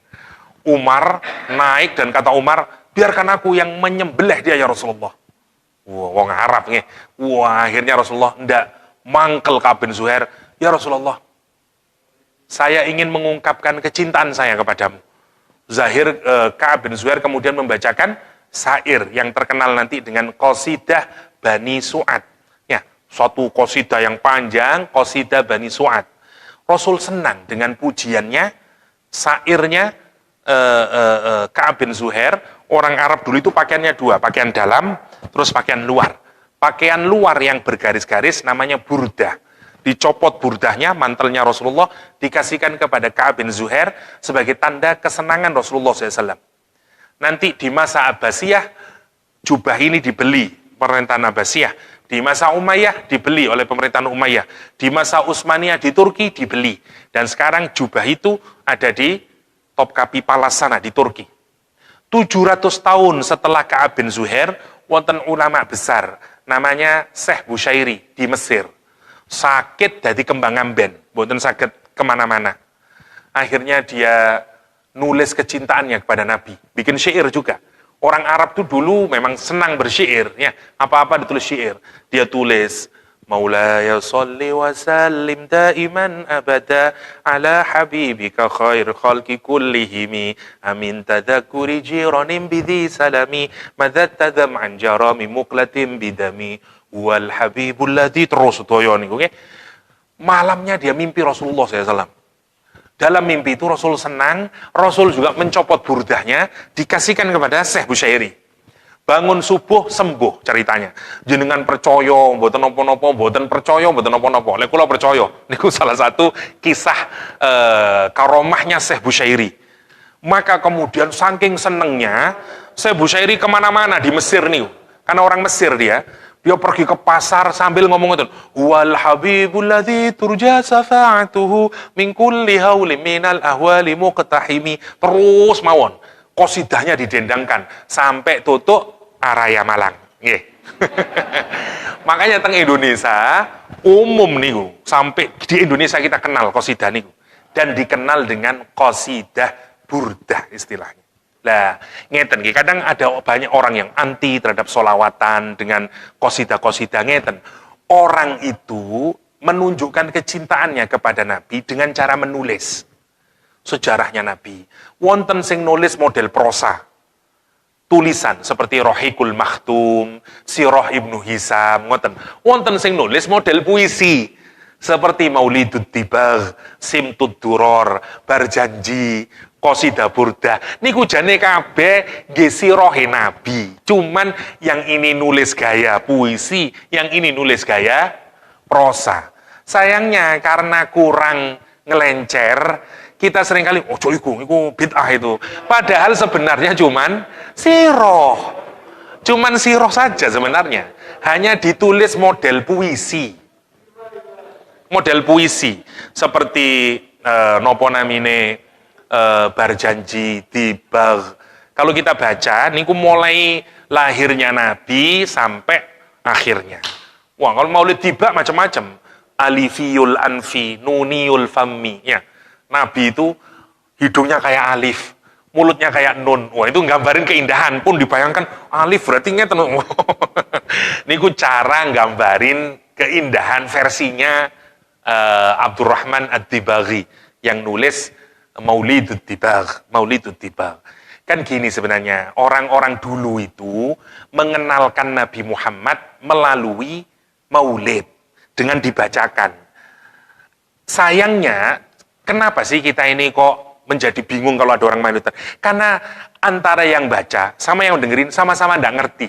Umar naik dan kata Umar, biarkan aku yang menyembelih dia ya Rasulullah. Wah, wong Arab nih. Wah, akhirnya Rasulullah ndak mangkel Ka'ab bin Zuhair, ya Rasulullah, saya ingin mengungkapkan kecintaan saya kepadamu. Ka'ab bin Zuhair kemudian membacakan syair yang terkenal nanti dengan qasidah Bani Su'ad. Ya, suatu qasidah yang panjang, qasidah Bani Su'ad. Rasul senang dengan pujiannya, syairnya Ka'ab bin Zuhair. Orang Arab dulu itu pakaiannya 2, pakaian dalam, terus pakaian luar. Pakaian luar yang bergaris-garis namanya burdah. Dicopot burdahnya, mantelnya Rasulullah, dikasihkan kepada Ka'ab bin Zuhair sebagai tanda kesenangan Rasulullah SAW. Nanti di masa Abbasiyah, jubah ini dibeli pemerintahan Abbasiyah. Di masa Umayyah dibeli oleh pemerintahan Umayyah. Di masa Utsmaniyah di Turki dibeli. Dan sekarang jubah itu ada di Topkapi Palace sana di Turki. 700 tahun setelah Ka'ab bin Zuhair, wonten ulama besar namanya Syekh Bushairi di Mesir. Sakit dari kembang amben, wonten sakit kemana-mana. Akhirnya dia nulis kecintaannya kepada Nabi, bikin syair juga. Orang Arab tuh dulu memang senang bersyair, ya, apa-apa ditulis syair. Dia tulis, Maulaya salli wa sallim daiman abada ala habibika khair khalqi kullihimi amin tadakuri jiranim bidhi salami madad tadam an jarami muqlatim bidami wal habibul ladhi, terus doyo niku nggih. Malamnya dia mimpi Rasulullah SAW. Dalam mimpi itu Rasul senang, Rasul juga mencopot burdahnya, dikasihkan kepada Syekh Bushairi. Bangun subuh sembuh ceritanya. Jenengan percaya, mboten napa-napa, mboten percaya, mboten napa-napa. Lek kula percaya, niku salah satu kisah karomahnya Syekh Bushairi. Maka kemudian saking senengnya, Syekh Bushairi kemana-mana di Mesir niku. Karena orang Mesir dia pergi ke pasar sambil ngomong itu, wal habibul ladzi turja safa'atuhu min kulli haulin minal ahwali muqtahimi. Terus mawon qasidahnya didendangkan sampai tutup Araya Malang. Nggih. Makanya teng Indonesia umum niku, sampai di Indonesia kita kenal qasidah niku dan dikenal dengan qasidah burdah istilahnya. Lah, ngeten nggih, kadang ada banyak orang yang anti terhadap solawatan dengan qasidah-qasidah ngeten. Orang itu menunjukkan kecintaannya kepada Nabi dengan cara menulis sejarahnya Nabi. Wonten sing nulis model prosa, tulisan seperti Rohikul Makhtum, Sirah Ibnu Hisam, ngoten. Wonten sing nulis model puisi seperti Maulidud Dibagh, Simtud Duror, Barjanji, qasidah burdah. Niku jane kabeh nggih sirahe Nabi. Cuman yang ini nulis gaya puisi, yang ini nulis gaya prosa. Sayangnya karena kurang ngelencer, kita seringkali ojo iku bid'ah itu. Padahal sebenarnya cuman sirah. Cuman sirah saja sebenarnya. Hanya ditulis model puisi. Model puisi seperti nopo namine Barjanji, Dibagh. Kalau kita baca, niku mulai lahirnya Nabi sampai akhirnya. Wah, kalau maulid tiba macam-macam. Alifiyul anfi, nuniyul fammi. Ya, Nabi itu hidungnya kayak alif, mulutnya kayak nun. Wah, itu nggambarin keindahan pun dibayangkan alif berarti ngeten. Niku cara nggambarin keindahan versinya Abdurrahman Ad-Dibaghi yang nulis Maulidud Dibagh. Kan gini sebenarnya, orang-orang dulu itu mengenalkan Nabi Muhammad melalui maulid dengan dibacakan. Sayangnya, kenapa sih kita ini kok menjadi bingung kalau ada orang maulid? Karena antara yang baca sama yang dengerin sama-sama nggak ngerti.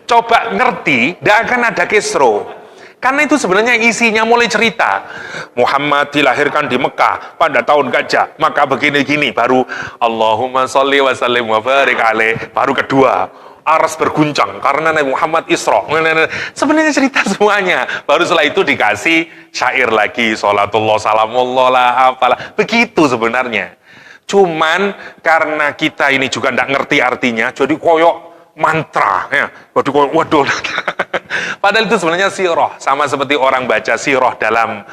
Coba ngerti, nggak akan ada kisro. Karena itu sebenarnya isinya mulai cerita. Muhammad dilahirkan di Mekah pada tahun gajah, maka begini-gini. Baru Allahumma sholli wa sallim wa barik alaih. Baru kedua, aras berguncang karena Nabi Muhammad Isra. Sebenarnya cerita semuanya. Baru setelah itu dikasih syair lagi, sholatullah salamullah lah, apalah. Begitu sebenarnya. Cuman karena kita ini juga tidak ngerti artinya, jadi koyok mantra ya. Waduh. Padahal itu sebenarnya sirah, sama seperti orang baca sirah dalam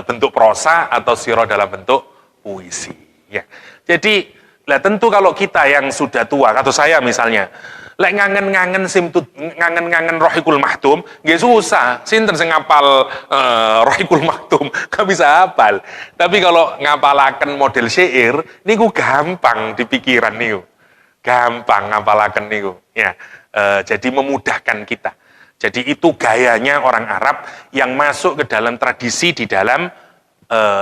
bentuk prosa atau sirah dalam bentuk puisi ya. Jadi lah tentu kalau kita yang sudah tua atau saya misalnya lek ngangen Rohikul Maktum nggih susah, sinten sing ngapal Rohikul Maktum gak bisa hafal. Tapi kalau ngapalaken model syair niku gampang di pikiran niku. Gampang ngapalaken niku ya. Jadi memudahkan kita. Jadi itu gayanya orang Arab yang masuk ke dalam tradisi di dalam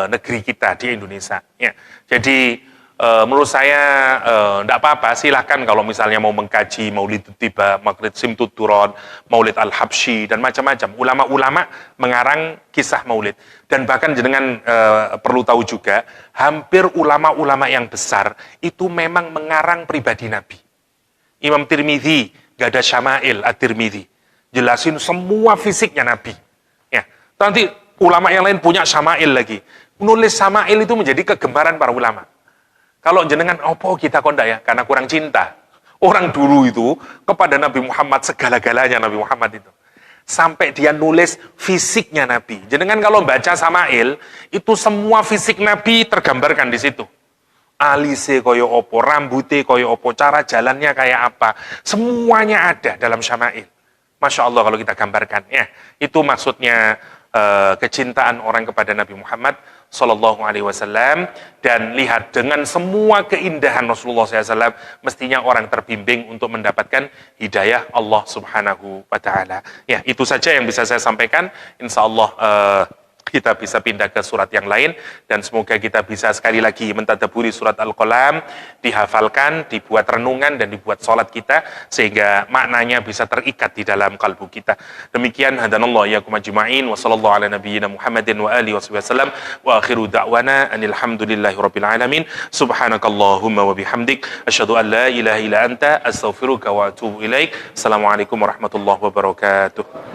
negeri kita di Indonesia ya. Jadi menurut saya tidak apa-apa, silahkan kalau misalnya mau mengkaji Maulid Tiba, Maulid Simtud Duron, Maulid Al-Habsyi dan macam-macam. Ulama-ulama mengarang kisah Maulid. Dan bahkan jenengan perlu tahu juga, hampir ulama-ulama yang besar itu memang mengarang pribadi Nabi. Imam Tirmidzi, gak ada Syama'il At-Tirmidzi, jelasin semua fisiknya Nabi. Ya, nanti ulama yang lain punya Syama'il lagi. Menulis Syama'il itu menjadi kegemaran para ulama. Kalau jenengan opo kita kondak ya, karena kurang cinta. Orang dulu itu kepada Nabi Muhammad segala-galanya Nabi Muhammad itu. Sampai dia nulis fisiknya Nabi. Jenengan kalau baca Syama'il, itu semua fisik Nabi tergambarkan di situ. Alise koyo opo, rambute koyo opo, cara jalannya kayak apa. Semuanya ada dalam Syama'il. Masya Allah kalau kita gambarkan. Ya, itu maksudnya kecintaan orang kepada Nabi Muhammad Sallallahu Alaihi Wasallam. Dan lihat, dengan semua keindahan Rasulullah SAW, mestinya orang terbimbing untuk mendapatkan hidayah Allah Subhanahu Wa Taala. Ya, itu saja yang bisa saya sampaikan. Insya Allah kita bisa pindah ke surat yang lain, dan semoga kita bisa sekali lagi mentadaburi surat Al-Qalam, dihafalkan, dibuat renungan dan dibuat sholat kita, sehingga maknanya bisa terikat di dalam kalbu kita. Demikian, hadanallahu iyyakum ajma'in, wa sallallahu ala nabiyyina Muhammadin wa alihi wasallam, wa akhiru da'wana anil hamdulillahi rabbil alamin. Subhanakallahumma wa bihamdik, asyhadu an la ilaha illa anta, astaghfiruka wa atubu ilaik. Assalamualaikum warahmatullahi wabarakatuh.